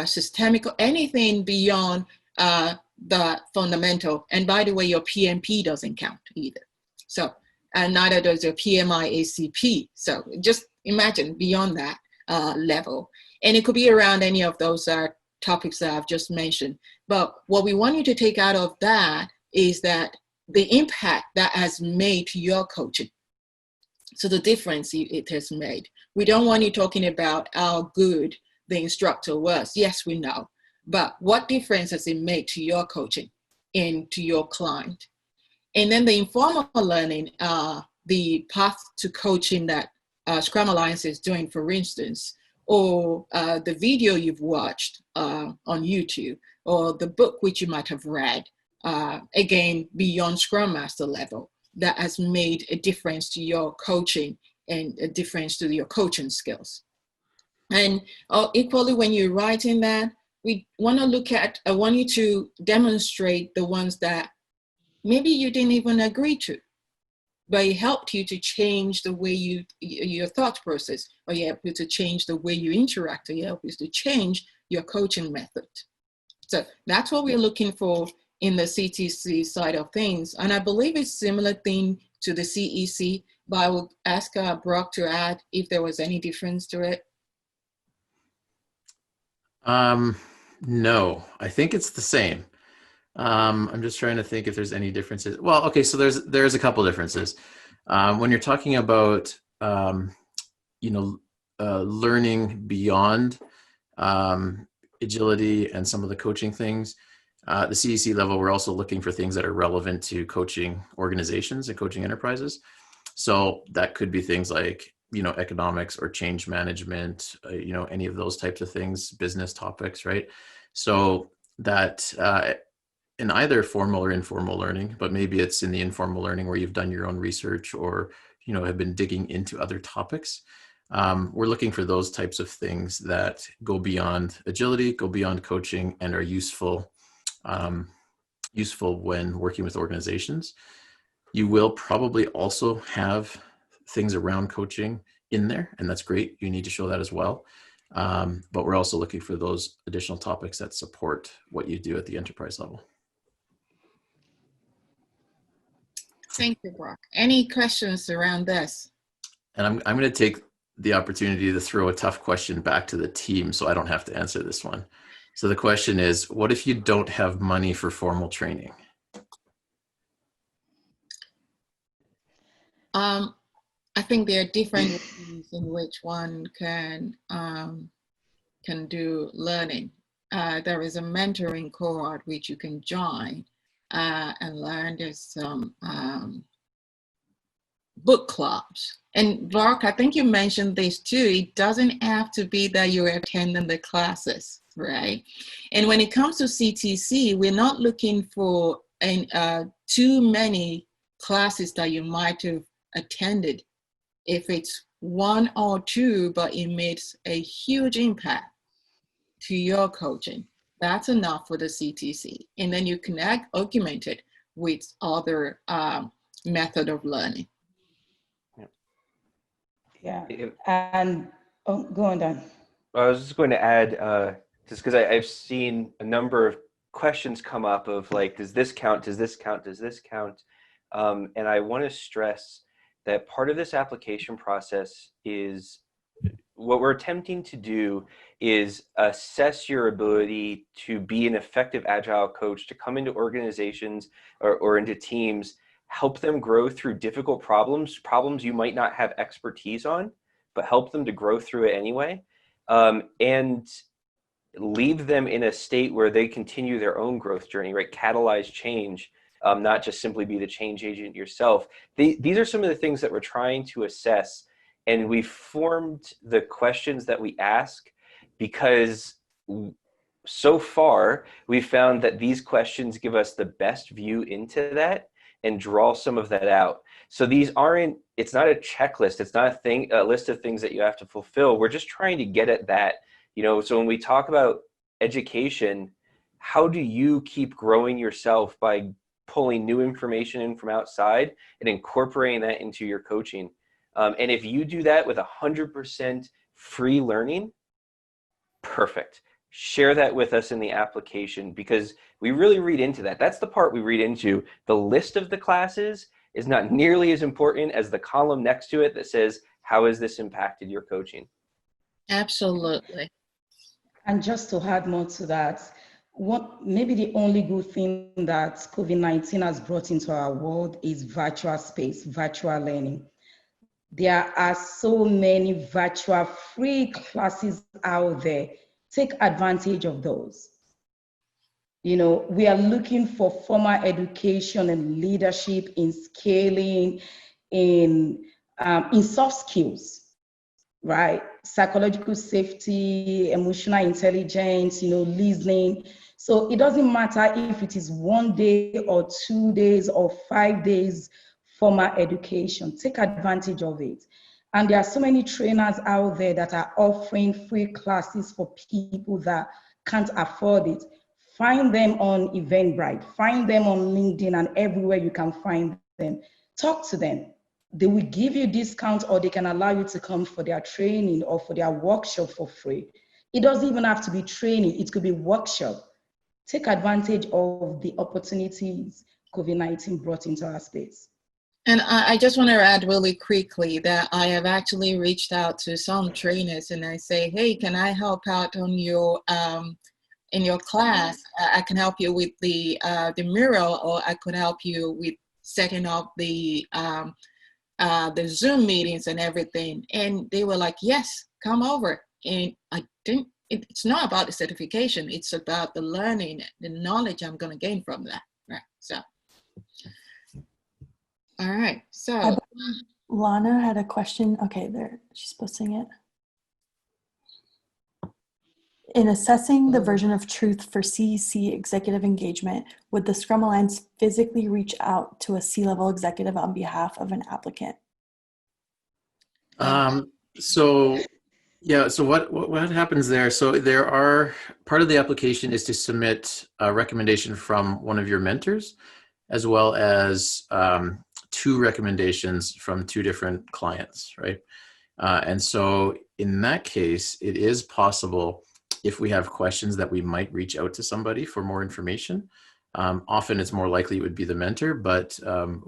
systemic, anything beyond the fundamental. And by the way, your PMP doesn't count either. So, and neither does your PMI ACP. So just imagine beyond that level. And it could be around any of those topics that I've just mentioned. But what we want you to take out of that is that the impact that has made to your coaching. So the difference it has made. We don't want you talking about how good the instructor was. Yes, we know. But what difference has it made to your coaching and to your client? And then the informal learning, the path to coaching that Scrum Alliance is doing, for instance, or the video you've watched on YouTube, or the book which you might have read, again, beyond Scrum Master level, that has made a difference to your coaching and a difference to your coaching skills. And equally, when you're writing that, we want to look at, I want you to demonstrate the ones that maybe you didn't even agree to, but it helped you to change the way your thought process, or you helped you to change the way you interact, or you helped you to change your coaching method. So that's what we're looking for in the CTC side of things. And I believe it's a similar thing to the CEC, but I will ask Brock to add if there was any difference to it. No, I think it's the same. I'm just trying to think if there's any differences. Well, okay, so there's a couple differences. When you're talking about, learning beyond agility and some of the coaching things, the CEC level, we're also looking for things that are relevant to coaching organizations and coaching enterprises. So that could be things like, economics or change management, any of those types of things, business topics, right? So that in either formal or informal learning, but maybe it's in the informal learning where you've done your own research or, have been digging into other topics. We're looking for those types of things that go beyond agility, go beyond coaching, and are useful when working with organizations. You will probably also have things around coaching in there, and that's great. You need to show that as well. But we're also looking for those additional topics that support what you do at the enterprise level. Thank you, Brock. Any questions around this? And I'm going to take the opportunity to throw a tough question back to the team so I don't have to answer this one. So the question is, what if you don't have money for formal training? I think there are different ways in which one can do learning. There is a mentoring cohort which you can join and learn. There's some book clubs. And Brock, I think you mentioned this too. It doesn't have to be that you're attending the classes, right? And when it comes to CTC, we're not looking for too many classes that you might have attended. If it's one or two, but it makes a huge impact to your coaching, that's enough for the CTC. And then you can augment it with other method of learning. Yeah, and Oh, go on, Dan. I was just going to add, just because I've seen a number of questions come up of like, does this count? Does this count? Does this count? And I want to stress that part of this application process is what we're attempting to do is assess your ability to be an effective agile coach, to come into organizations or into teams, help them grow through difficult problems you might not have expertise on, but help them to grow through it anyway. And leave them in a state where they continue their own growth journey, right? Catalyze change, not just simply be the change agent yourself. These are some of the things that we're trying to assess. And we formed the questions that we ask because so far we've found that these questions give us the best view into that and draw some of that out. So these aren't, it's not a checklist. It's not a list of things that you have to fulfill. We're just trying to get at that. So when we talk about education, how do you keep growing yourself by pulling new information in from outside and incorporating that into your coaching? And if you do that with 100% free learning, perfect. Share that with us in the application because we really read into that. That's the part we read into. The list of the classes is not nearly as important as the column next to it that says, how has this impacted your coaching? Absolutely. And just to add more to that, maybe the only good thing that COVID-19 has brought into our world is virtual space, virtual learning. There are so many virtual free classes out there. Take advantage of those. We are looking for formal education and leadership in scaling, in soft skills, right? Psychological safety, emotional intelligence, listening. So it doesn't matter if it is 1 day or 2 days or 5 days formal education. Take advantage of it. And there are so many trainers out there that are offering free classes for people that can't afford it. Find them on Eventbrite, find them on LinkedIn and everywhere you can find them. Talk to them. They will give you discounts or they can allow you to come for their training or for their workshop for free. It doesn't even have to be training, it could be workshop. Take advantage of the opportunities COVID-19 brought into our space. And I just want to add really quickly that I have actually reached out to some trainers and I say, hey, can I help out on your in your class? I can help you with the mural, or I could help you with setting up the Zoom meetings and everything. And they were like, yes, come over. And I didn't, it's not about the certification. It's about the learning, the knowledge I'm going to gain from that. Right. So, all right. So Lana had a question. Okay, there, she's posting it. In assessing the version of truth for CEC executive engagement, would the Scrum Alliance physically reach out to a C-level executive on behalf of an applicant? So what happens there? So there are, part of the application is to submit a recommendation from one of your mentors, as well as 2 recommendations from 2 different clients, right? And so in that case, it is possible, if we have questions, that we might reach out to somebody for more information. Often it's more likely it would be the mentor, but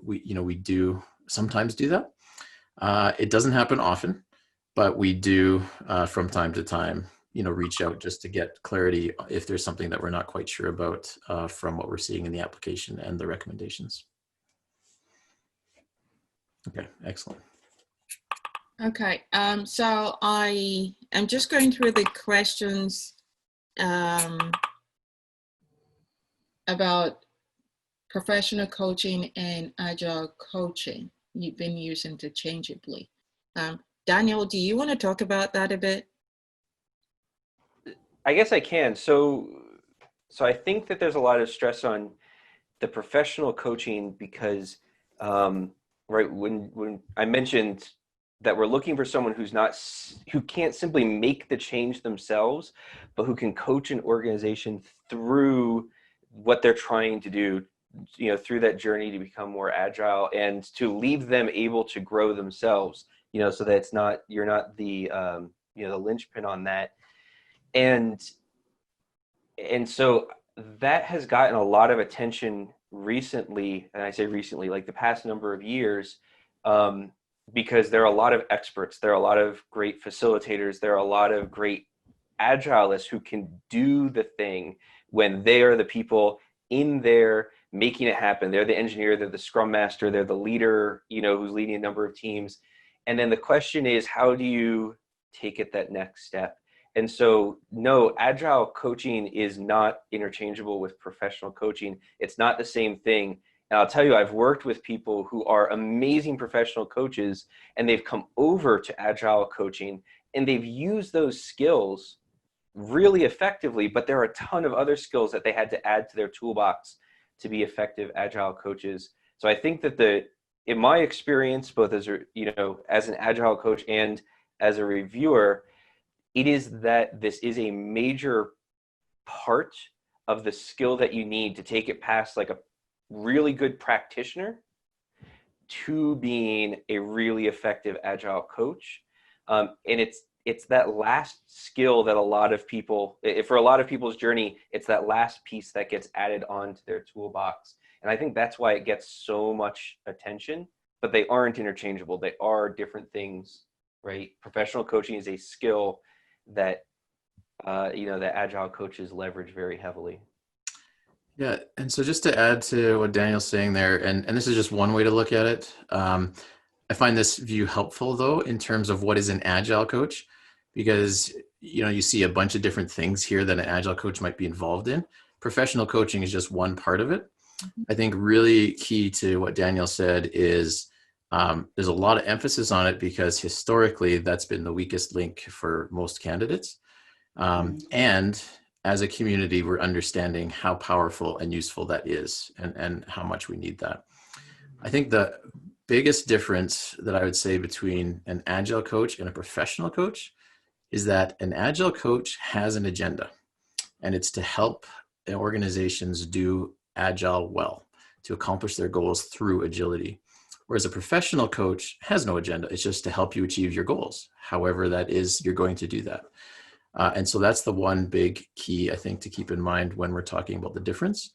we do sometimes do that. It doesn't happen often, but we do from time to time, reach out just to get clarity if there's something that we're not quite sure about from what we're seeing in the application and the recommendations. Okay, excellent. okay, so I am just going through the questions about professional coaching and agile coaching you've been using interchangeably. Daniel, do you want to talk about that a bit? I guess I can. So I think that there's a lot of stress on the professional coaching because, right, when I mentioned that we're looking for someone who can't simply make the change themselves, but who can coach an organization through what they're trying to do, through that journey to become more agile and to leave them able to grow themselves, so that you're not the the linchpin on that. And so that has gotten a lot of attention recently, and I say recently, like the past number of years, because there are a lot of experts, there are a lot of great facilitators, there are a lot of great Agilists who can do the thing when they are the people in there making it happen. They're the engineer, they're the Scrum Master, they're the leader, who's leading a number of teams. And then the question is, how do you take it that next step? And so, no, Agile coaching is not interchangeable with professional coaching. It's not the same thing. And I'll tell you, I've worked with people who are amazing professional coaches, and they've come over to Agile coaching, and they've used those skills really effectively, but there are a ton of other skills that they had to add to their toolbox to be effective Agile coaches. So I think that in my experience, both as as an Agile coach and as a reviewer, it is that this is a major part of the skill that you need to take it past like a really good practitioner to being a really effective Agile coach. And it's that last skill that a lot of people, for a lot of people's journey, it's that last piece that gets added onto their toolbox. And I think that's why it gets so much attention, but they aren't interchangeable. They are different things, right? Professional coaching is a skill that, that Agile coaches leverage very heavily. Yeah, and so just to add to what Daniel's saying there, and this is just one way to look at it. I find this view helpful though, in terms of what is an Agile coach, because you see a bunch of different things here that an Agile coach might be involved in. Professional coaching is just one part of it. I think really key to what Daniel said is there's a lot of emphasis on it because historically that's been the weakest link for most candidates. And as a community, we're understanding how powerful and useful that is and how much we need that. I think the biggest difference that I would say between an Agile coach and a professional coach is that an Agile coach has an agenda, and it's to help organizations do Agile well, to accomplish their goals through agility. Whereas a professional coach has no agenda. It's just to help you achieve your goals. However that is, you're going to do that. And so that's the one big key, I think, to keep in mind when we're talking about the difference.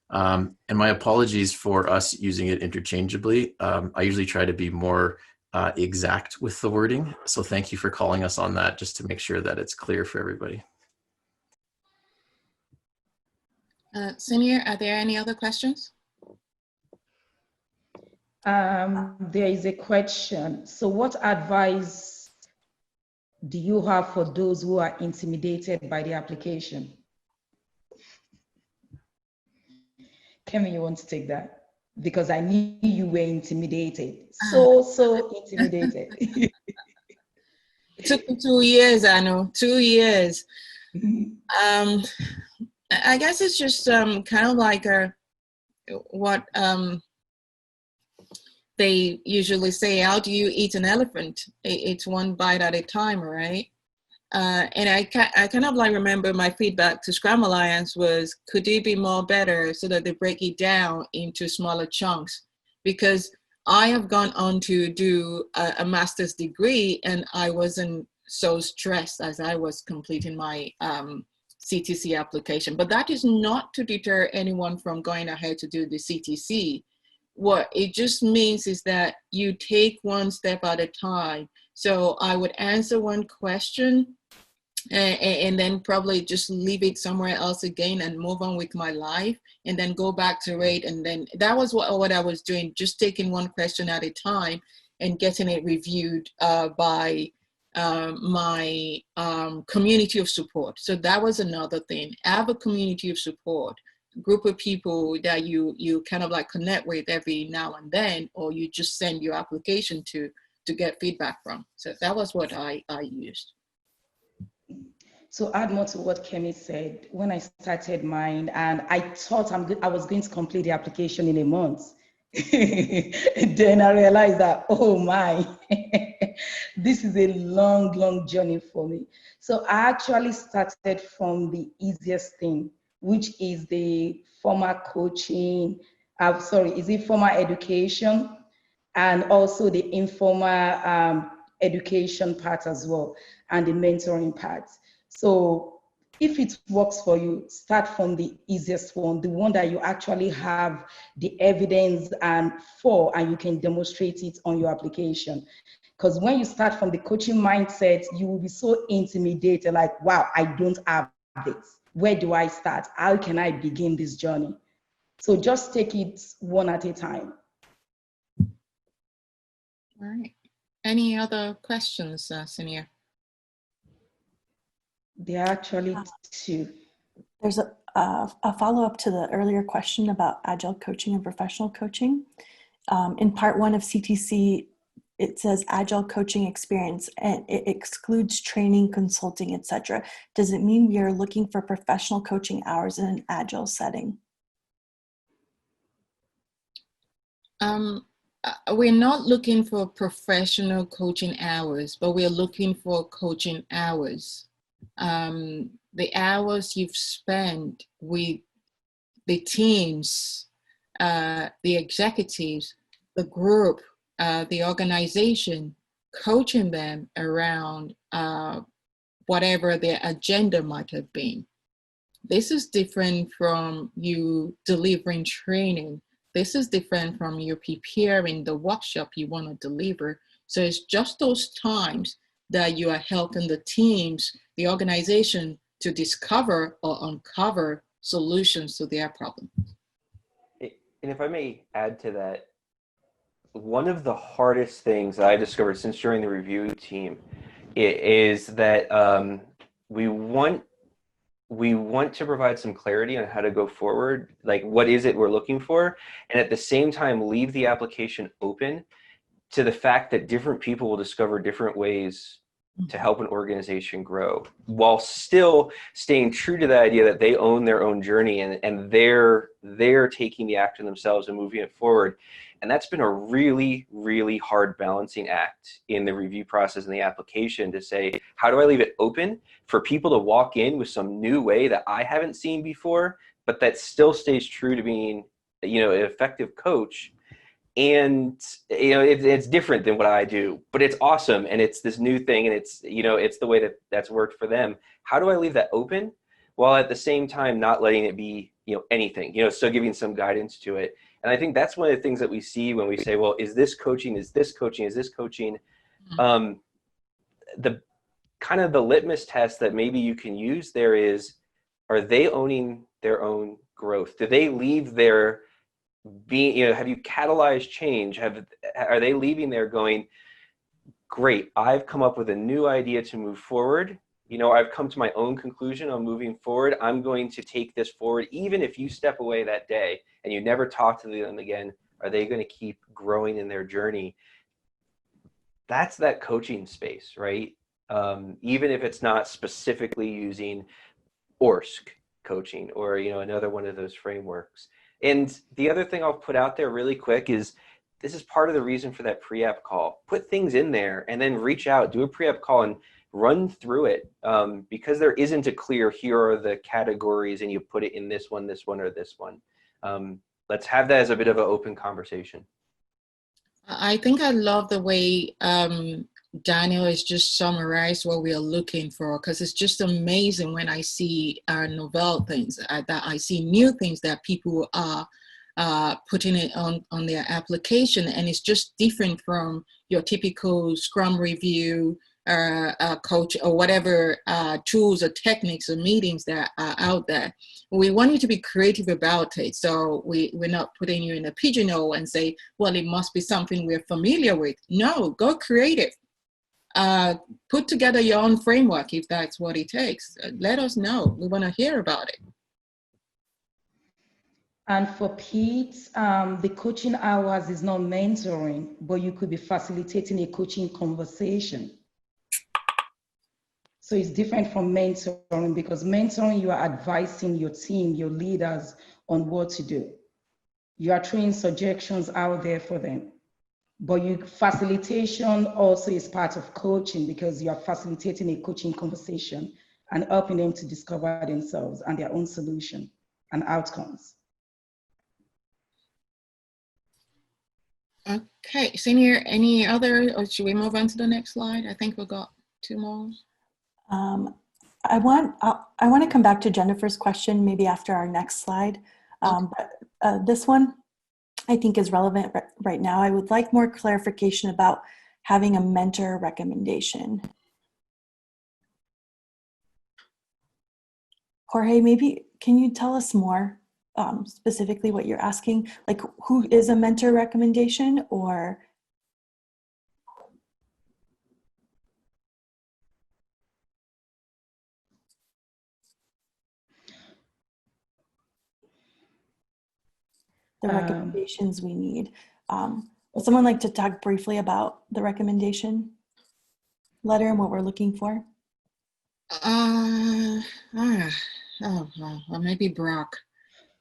And my apologies for us using it interchangeably. I usually try to be more exact with the wording. So thank you for calling us on that, just to make sure that it's clear for everybody. Senior, are there any other questions? There is a question. So what advice do you have for those who are intimidated by the application? Kemi, you want to take that? Because I knew you were intimidated. So intimidated. It took me 2 years, I know, 2 years. I guess it's just kind of like what they usually say, how do you eat an elephant? It's one bite at a time, right? And I kind of like remember my feedback to Scrum Alliance was, could it be more better so that they break it down into smaller chunks? Because I have gone on to do a master's degree, and I wasn't so stressed as I was completing my CTC application. But that is not to deter anyone from going ahead to do the CTC. What it just means is that you take one step at a time. So I would answer one question and then probably just leave it somewhere else again and move on with my life, and then go back to it. And then that was what I was doing, just taking one question at a time and getting it reviewed by my community of support. So that was another thing. Have a community of support, group of people that you kind of like connect with every now and then, or you just send your application to get feedback from. So that was what I used. So add more to what Kemi said, when I started mine, and I thought I was going to complete the application in a month. Then I realized that, oh my, this is a long journey for me. So I actually started from the easiest thing, which is the formal coaching, formal education, and also the informal education part as well, and the mentoring part. So if it works for you, start from the easiest one, the one that you actually have the evidence and you can demonstrate it on your application. Because when you start from the coaching mindset, you will be so intimidated, like, wow, I don't have this. Where do I start? How can I begin this journey? So just take it one at a time. All right. Any other questions, Samir? There are actually two. There's a follow-up to the earlier question about agile coaching and professional coaching. In part 1 of CTC, it says agile coaching experience, and it excludes training, consulting, etc. Does it mean we are looking for professional coaching hours in an agile setting? We're not looking for professional coaching hours, but we're looking for coaching hours. The hours you've spent with the teams, the executives, the group, the organization, coaching them around whatever their agenda might have been. This is different from you delivering training. This is different from you preparing the workshop you want to deliver. So it's just those times that you are helping the teams, the organization, to discover or uncover solutions to their problem. And if I may add to that, one of the hardest things that I discovered since joining the review team is that we want to provide some clarity on how to go forward, like what is it we're looking for, and at the same time leave the application open to the fact that different people will discover different ways to help an organization grow, while still staying true to the idea that they own their own journey and they're taking the action themselves and moving it forward. And that's been a really, really hard balancing act in the review process and the application, to say, how do I leave it open for people to walk in with some new way that I haven't seen before, but that still stays true to being, you know, an effective coach. And, you know, it's different than what I do, but it's awesome. And it's this new thing, and it's, you know, it's the way that's worked for them. How do I leave that open while at the same time not letting it be, you know, anything, you know, still giving some guidance to it? And I think that's one of the things that we see when we say, well, is this coaching? Is this coaching? Is this coaching? The kind of the litmus test that maybe you can use there is, are they owning their own growth? Do they leave their being, you know, have you catalyzed change? Are they leaving there going, great, I've come up with a new idea to move forward. You know, I've come to my own conclusion on moving forward. I'm going to take this forward. Even if you step away that day and you never talk to them again, are they going to keep growing in their journey? That's that coaching space, right? Even if it's not specifically using ORSC coaching or, you know, another one of those frameworks. And the other thing I'll put out there really quick is, this is part of the reason for that pre-app call. Put things in there and then reach out, do a pre-app call and run through it, because there isn't a clear, here are the categories and you put it in this one, or this one. Let's have that as a bit of an open conversation. I think I love the way Daniel has just summarized what we are looking for, because it's just amazing when I see novel things, that I see new things that people are putting it on their application, and it's just different from your typical Scrum review, coach, or whatever tools or techniques or meetings that are out there. We want you to be creative about it. So we're not putting you in a pigeonhole and say, well, it must be something we're familiar with. No, go creative. Put together your own framework if that's what it takes. Let us know. We want to hear about it. And for Pete, the coaching hours is not mentoring, but you could be facilitating a coaching conversation. So it's different from mentoring, because mentoring, you are advising your team, your leaders on what to do. You are throwing suggestions out there for them. But facilitation also is part of coaching, because you are facilitating a coaching conversation and helping them to discover themselves and their own solution and outcomes. Okay, Senior, any other, or should we move on to the next slide? I think we've got 2 more. I want to come back to Jennifer's question maybe after our next slide. But this one I think is relevant right now. I would like more clarification about having a mentor recommendation. Jorge, maybe can you tell us more specifically what you're asking? Like, who is a mentor recommendation, or? The recommendations we need. Would someone like to talk briefly about the recommendation letter and what we're looking for? Well, maybe Brock.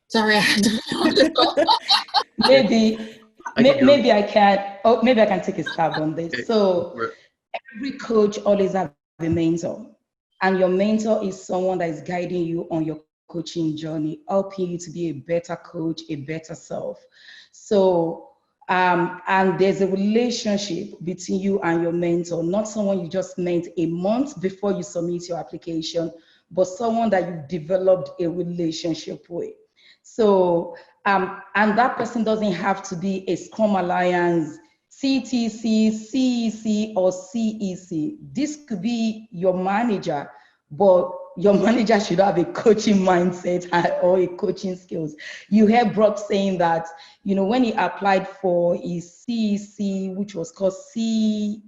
Sorry, I had to. maybe I can. Oh, maybe I can take a stab on this. Okay. So every coach always has a mentor, and your mentor is someone that is guiding you on your coaching journey, helping you to be a better coach, a better self. So, and there's a relationship between you and your mentor, not someone you just met a month before you submit your application, but someone that you've developed a relationship with. So, and that person doesn't have to be a Scrum Alliance, CTC, CEC, or CEC. This could be your manager, but your manager should have a coaching mindset or a coaching skills. You heard Brock saying that, when he applied for his CEC, which was called CAC,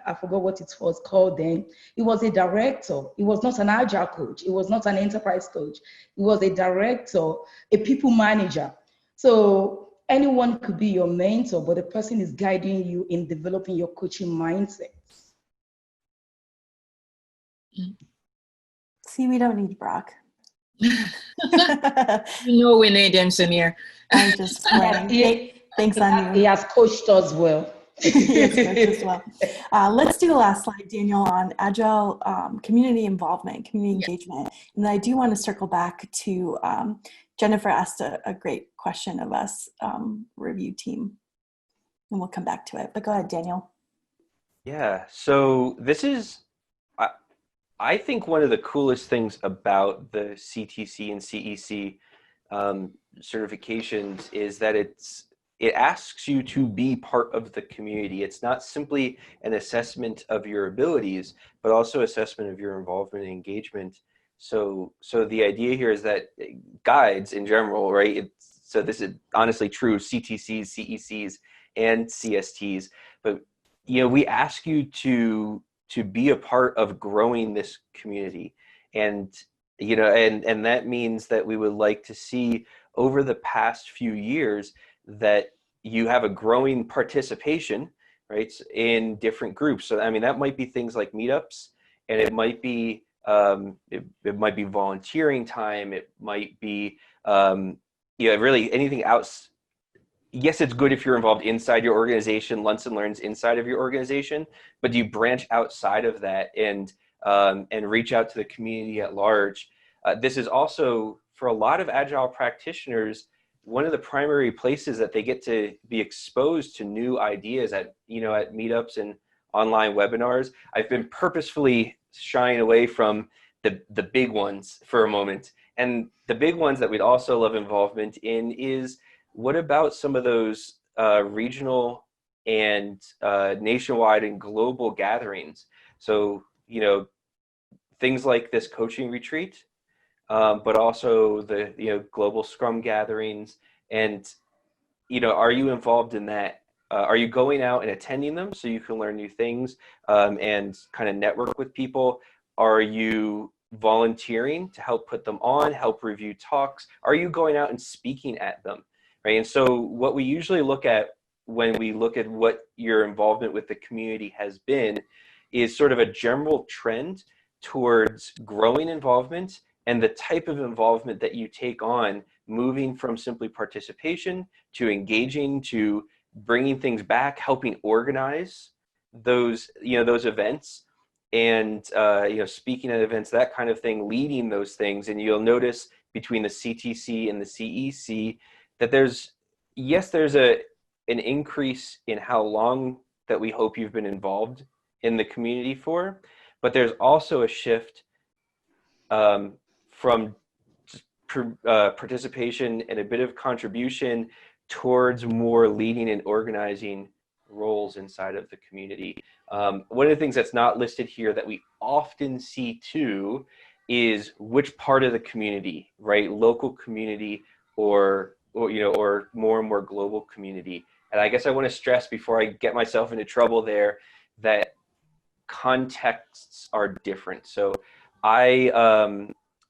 I forgot what it was called then. He was a director. He was not an agile coach. He was not an enterprise coach. He was a director, a people manager. So anyone could be your mentor, but the person is guiding you in developing your coaching mindset. See, we don't need Brock. We need him, Samir. I'm just playing. Thanks, Anu. He has coached us well. He has coached us well. Let's do the last slide, Daniel, on Agile community involvement, community engagement. And I do want to circle back to Jennifer asked a great question of us, review team, and we'll come back to it. But go ahead, Daniel. Yeah, so this is, I think one of the coolest things about the CTC and CEC certifications is that it asks you to be part of the community. It's not simply an assessment of your abilities, but also assessment of your involvement and engagement. So the idea here is that guides in general, right? So this is honestly true, CTCs, CECs, and CSTs, but we ask you to be a part of growing this community. And and that means that we would like to see over the past few years that you have a growing participation, right, in different groups. So I mean, that might be things like meetups, and it might be it might be volunteering time, it might be really anything else. Yes, it's good if you're involved inside your organization, lunch and learns inside of your organization, but do you branch outside of that and reach out to the community at large? This is also, for a lot of Agile practitioners, one of the primary places that they get to be exposed to new ideas at meetups and online webinars. I've been purposefully shying away from the big ones for a moment. And the big ones that we'd also love involvement in is, what about some of those regional and nationwide and global gatherings? So, things like this coaching retreat, but also the global Scrum gatherings. And, are you involved in that? Are you going out and attending them so you can learn new things and kind of network with people? Are you volunteering to help put them on, help review talks? Are you going out and speaking at them? Right. And so what we usually look at when we look at what your involvement with the community has been is sort of a general trend towards growing involvement and the type of involvement that you take on, moving from simply participation to engaging, to bringing things back, helping organize those events, and speaking at events, that kind of thing, leading those things. And you'll notice between the CTC and the CEC that there's a an increase in how long that we hope you've been involved in the community for, but there's also a shift from participation and a bit of contribution towards more leading and organizing roles inside of the community. One of the things that's not listed here that we often see too is which part of the community, right? Local community or more and more global community. And I guess I want to stress before I get myself into trouble there that contexts are different. So I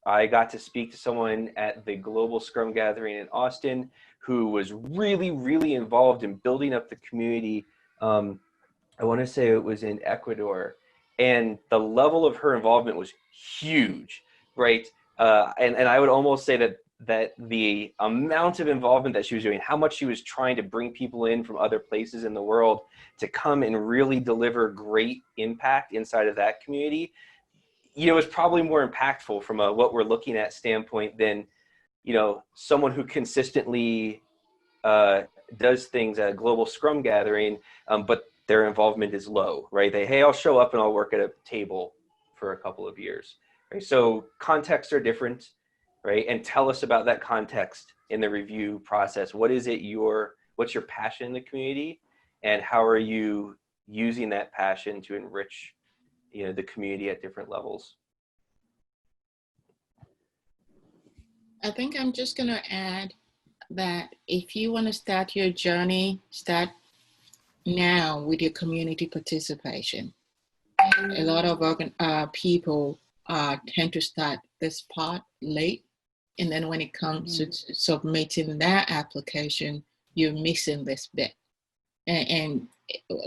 got to speak to someone at the Global Scrum Gathering in Austin who was really, really involved in building up the community. I want to say it was in Ecuador, and the level of her involvement was huge, right? And I would almost say that the amount of involvement that she was doing, how much she was trying to bring people in from other places in the world to come and really deliver great impact inside of that community, is probably more impactful from a what we're looking at standpoint than, someone who consistently does things at a global Scrum gathering, but their involvement is low, right? Hey, I'll show up and I'll work at a table for a couple of years, right? So contexts are different, right? And tell us about that context in the review process. What's your passion in the community, and how are you using that passion to enrich, the community at different levels? I think I'm just going to add that if you want to start your journey, start now with your community participation. A lot of people tend to start this part late, and then when it comes to submitting that application, you're missing this bit. And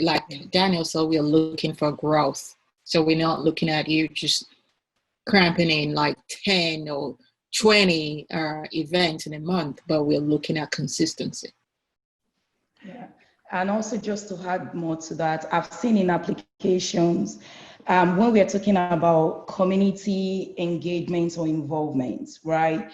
like Daniel said, we're looking for growth. So we're not looking at you just cramping in like 10 or 20 events in a month, but we're looking at consistency. Yeah. And also just to add more to that, I've seen in applications, when we're talking about community engagement or involvement, right?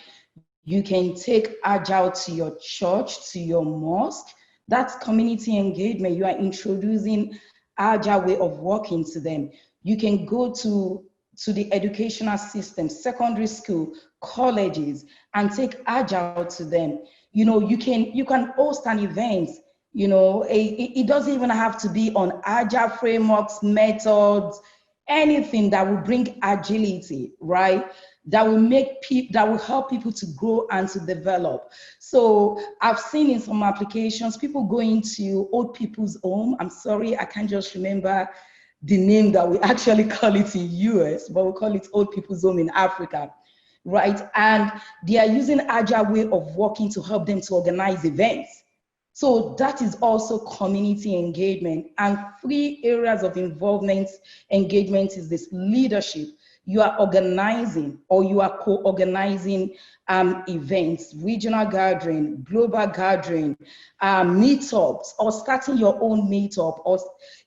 You can take Agile to your church, to your mosque. That's community engagement. You are introducing Agile way of working to them. You can go to the educational system, secondary school, colleges, and take Agile to them. You can host an event. It doesn't even have to be on Agile frameworks, methods, anything that will bring agility, right? That will help people to grow and to develop. So I've seen in some applications, people go into old people's home. I'm sorry, I can't just remember the name that we actually call it in US, but we call it old people's home in Africa, right? And they are using Agile way of working to help them to organize events. So that is also community engagement. And 3 areas of engagement is this: leadership. You are organizing or you are co-organizing events, regional gathering, global gathering, meetups, or starting your own meetup, or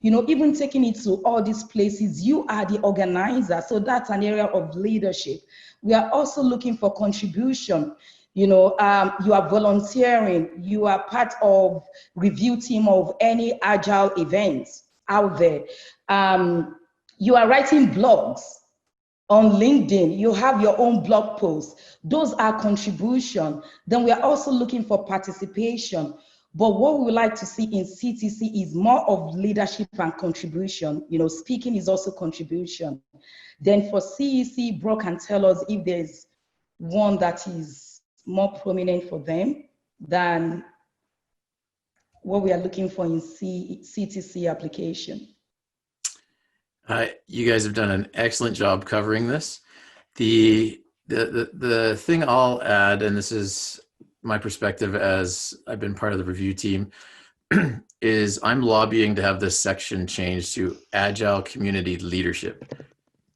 even taking it to all these places. You are the organizer, so that's an area of leadership. We are also looking for contribution. You are volunteering, you are part of review team of any Agile events out there. You are writing blogs on LinkedIn, you have your own blog posts. Those are contribution. Then we are also looking for participation. But what we would like to see in CTC is more of leadership and contribution. Speaking is also contribution. Then for CEC, Bro can tell us if there's one that is more prominent for them than what we are looking for in CTC application. You guys have done an excellent job covering this. The thing I'll add, and this is my perspective as I've been part of the review team, is I'm lobbying to have this section changed to Agile Community Leadership.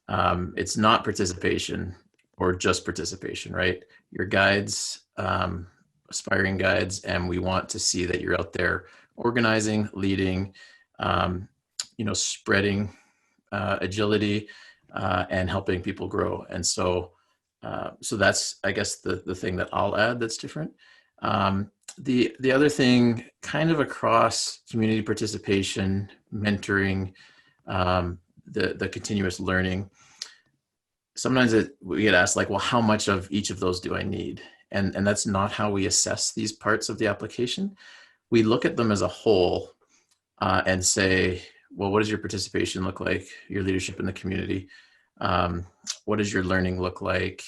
It's not participation or just participation, right? Your guides, aspiring guides, and we want to see that you're out there organizing, leading, spreading agility and helping people grow. And so that's, I guess, the thing that I'll add that's different. The other thing, kind of across community participation, mentoring, the continuous learning, sometimes we get asked like, well, how much of each of those do I need? And that's not how we assess these parts of the application. We look at them as a whole and say, well, what does your participation look like? Your leadership in the community? What does your learning look like?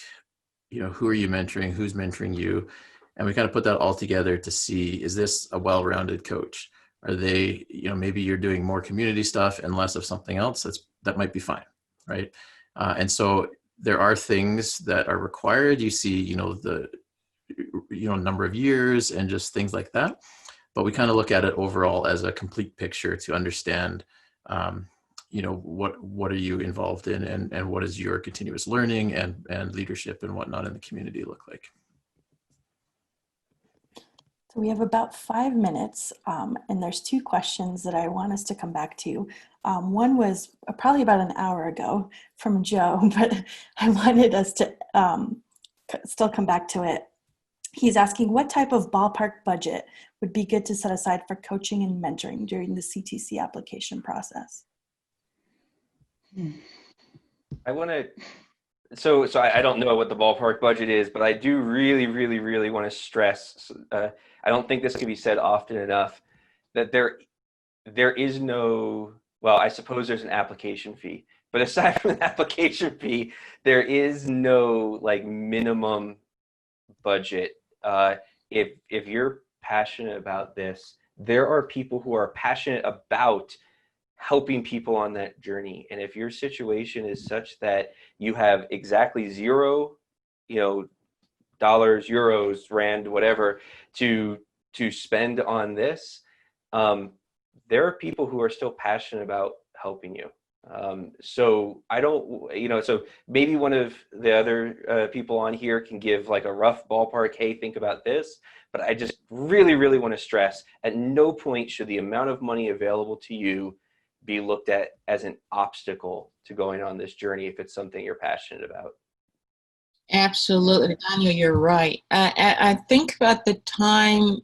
Who are you mentoring? Who's mentoring you? And we kind of put that all together to see, is this a well-rounded coach? Are they, maybe you're doing more community stuff and less of something else. That might be fine, right? And so there are things that are required. You see, the number of years and just things like that. But we kind of look at it overall as a complete picture to understand, what are you involved in, and what is your continuous learning and leadership and whatnot in the community look like. So we have about 5 minutes, and there's 2 questions that I want us to come back to. One was probably about an hour ago from Joe, but I wanted us to still come back to it. He's asking, what type of ballpark budget would be good to set aside for coaching and mentoring during the CTC application process? I want to, so I don't know what the ballpark budget is, but I do really, really, really want to stress, I don't think this can be said often enough, that there is no, well, I suppose there's an application fee, but aside from the application fee, there is no like minimum budget. If you're passionate about this, there are people who are passionate about helping people on that journey. And if your situation is such that you have exactly zero, dollars, euros, rand, whatever, to spend on this, there are people who are still passionate about helping you. So I don't, so maybe one of the other people on here can give like a rough ballpark, hey, think about this. But I just really, really want to stress, at no point should the amount of money available to you be looked at as an obstacle to going on this journey if it's something you're passionate about. Absolutely, Daniel, you're right. I think at the time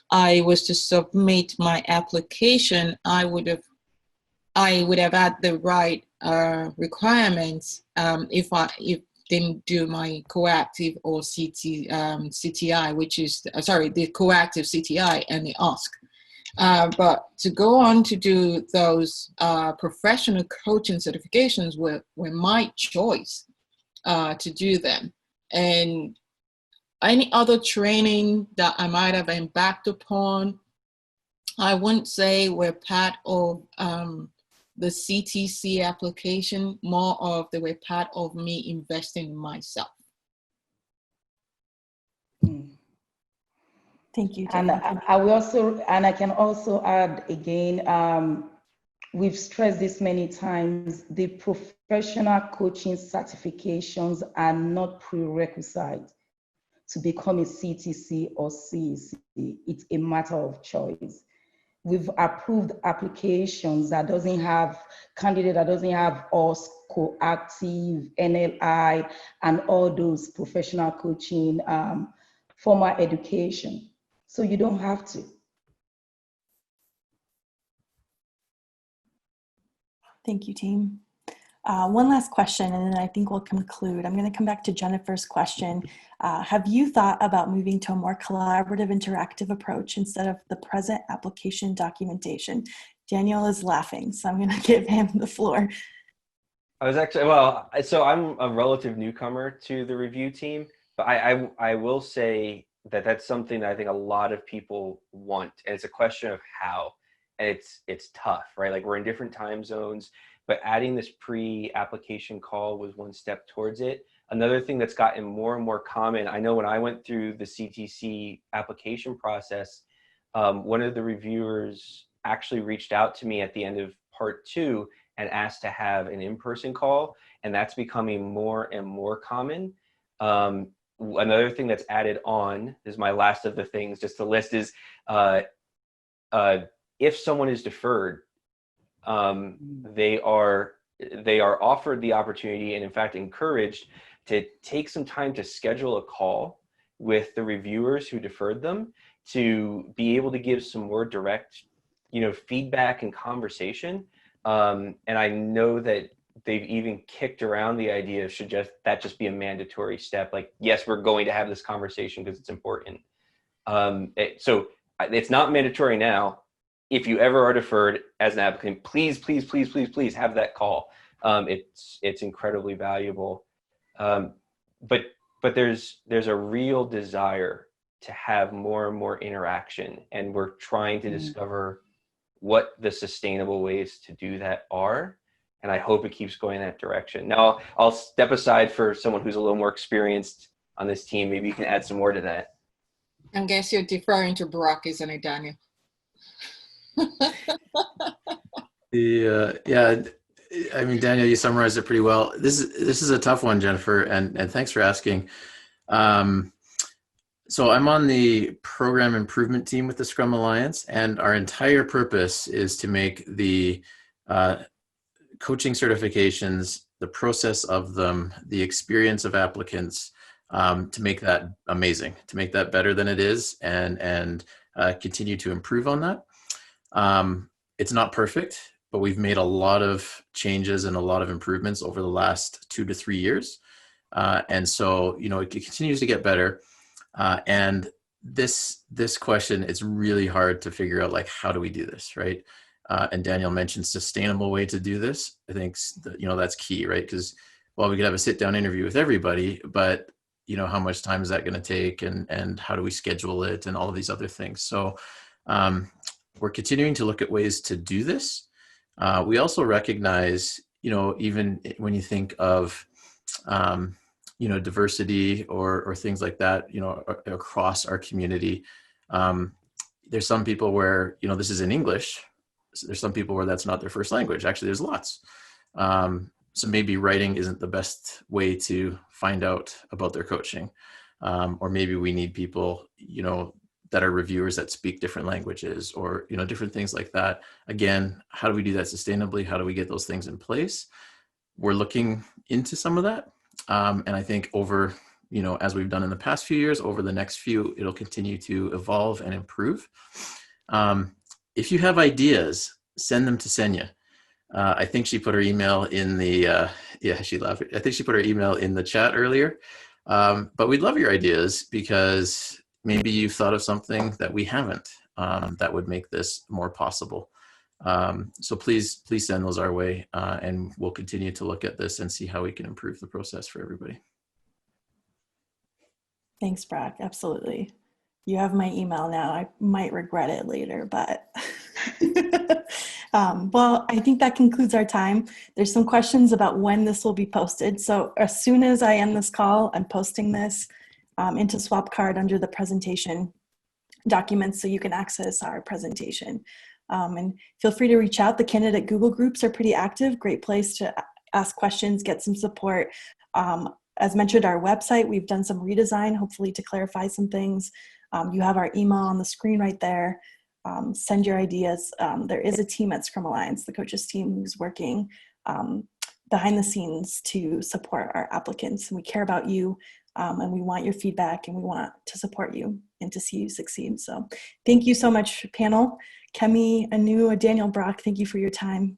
I was to submit my application, I would have had the right requirements if didn't do my coactive or CTI, which is the coactive CTI and the OSC. But to go on to do those professional coaching certifications were my choice to do them. And any other training that I might have embarked upon, I wouldn't say we're part of the CTC application, more of they were part of me investing in myself. Thank you, And Daniel. I can also add again, we've stressed this many times, the professional coaching certifications are not prerequisites to become a CTC or CEC. It's a matter of choice. We've approved applications that doesn't have candidate that doesn't have OSC, coactive, NLI, and all those professional coaching, formal education. So you don't have to. Thank you, team. One last question, and then I think we'll conclude. I'm going to come back to Jennifer's question. Have you thought about moving to a more collaborative, interactive approach instead of the present application documentation? Daniel is laughing, so I'm going to give him the floor. I was actually, so I'm a relative newcomer to the review team, but I will say that that's something that I think a lot of people want, and it's a question of how, and it's tough, right? Like, we're in different time zones, but adding this pre-application call was one step towards it. Another thing that's gotten more and more common, I know when I went through the CTC application process, one of the reviewers actually reached out to me at the end of part 2 and asked to have an in-person call, and that's becoming more and more common. Another thing that's added on, this is my last of the things just to list, is if someone is deferred, they are offered the opportunity and in fact encouraged to take some time to schedule a call with the reviewers who deferred them to be able to give some more direct, feedback and conversation. And I know that they've even kicked around the idea of should that just be a mandatory step? Like, yes, we're going to have this conversation because it's important. So it's not mandatory now. If you ever are deferred as an applicant, please, please, please, please, please have that call. It's incredibly valuable. But there's a real desire to have more and more interaction, and we're trying to discover what the sustainable ways to do that are. And I hope it keeps going in that direction. Now, I'll step aside for someone who's a little more experienced on this team. Maybe you can add some more to that. I guess you're deferring to Brock, isn't it, Daniel? Yeah, I mean, Daniel, you summarized it pretty well. This is a tough one, Jennifer, and thanks for asking. So I'm on the program improvement team with the Scrum Alliance, and our entire purpose is to make the coaching certifications, the process of them, the experience of applicants, to make that amazing, to make that better than it is, and continue to improve on that. It's not perfect, but we've made a lot of changes and a lot of improvements over the last 2 to 3 years. And so, it continues to get better. And this question, it's really hard to figure out, like, how do we do this, right? And Daniel mentioned sustainable way to do this. I think that's key, right? Because we could have a sit-down interview with everybody, but how much time is that going to take, and how do we schedule it, and all of these other things. So we're continuing to look at ways to do this. We also recognize, even when you think of diversity or things like that, across our community, there's some people where, this is in English. So there's some people where that's not their first language. Actually, there's lots. So maybe writing isn't the best way to find out about their coaching. Or maybe we need people, that are reviewers that speak different languages, or, different things like that. Again, how do we do that sustainably? How do we get those things in place? We're looking into some of that. And I think over, as we've done in the past few years, over the next few, it'll continue to evolve and improve. If you have ideas, send them to Senya. I think she put her email in the, she laughed. I think she put her email in the chat earlier. But we'd love your ideas, because maybe you've thought of something that we haven't, that would make this more possible. So please send those our way, and we'll continue to look at this and see how we can improve the process for everybody. Thanks, Brock. Absolutely. You have my email now. I might regret it later, but well, I think that concludes our time. There's some questions about when this will be posted. So as soon as I end this call, I'm posting this into SwapCard under the presentation documents, so you can access our presentation. And feel free to reach out. The candidate Google groups are pretty active. Great place to ask questions, get some support. As mentioned, our website, we've done some redesign, hopefully to clarify some things. You have our email on the screen right there. Send your ideas. There is a team at Scrum Alliance, the coaches team, who's working behind the scenes to support our applicants. And we care about you, and we want your feedback, and we want to support you and to see you succeed. So thank you so much, panel. Kemi, Anu, Daniel, Brock, thank you for your time.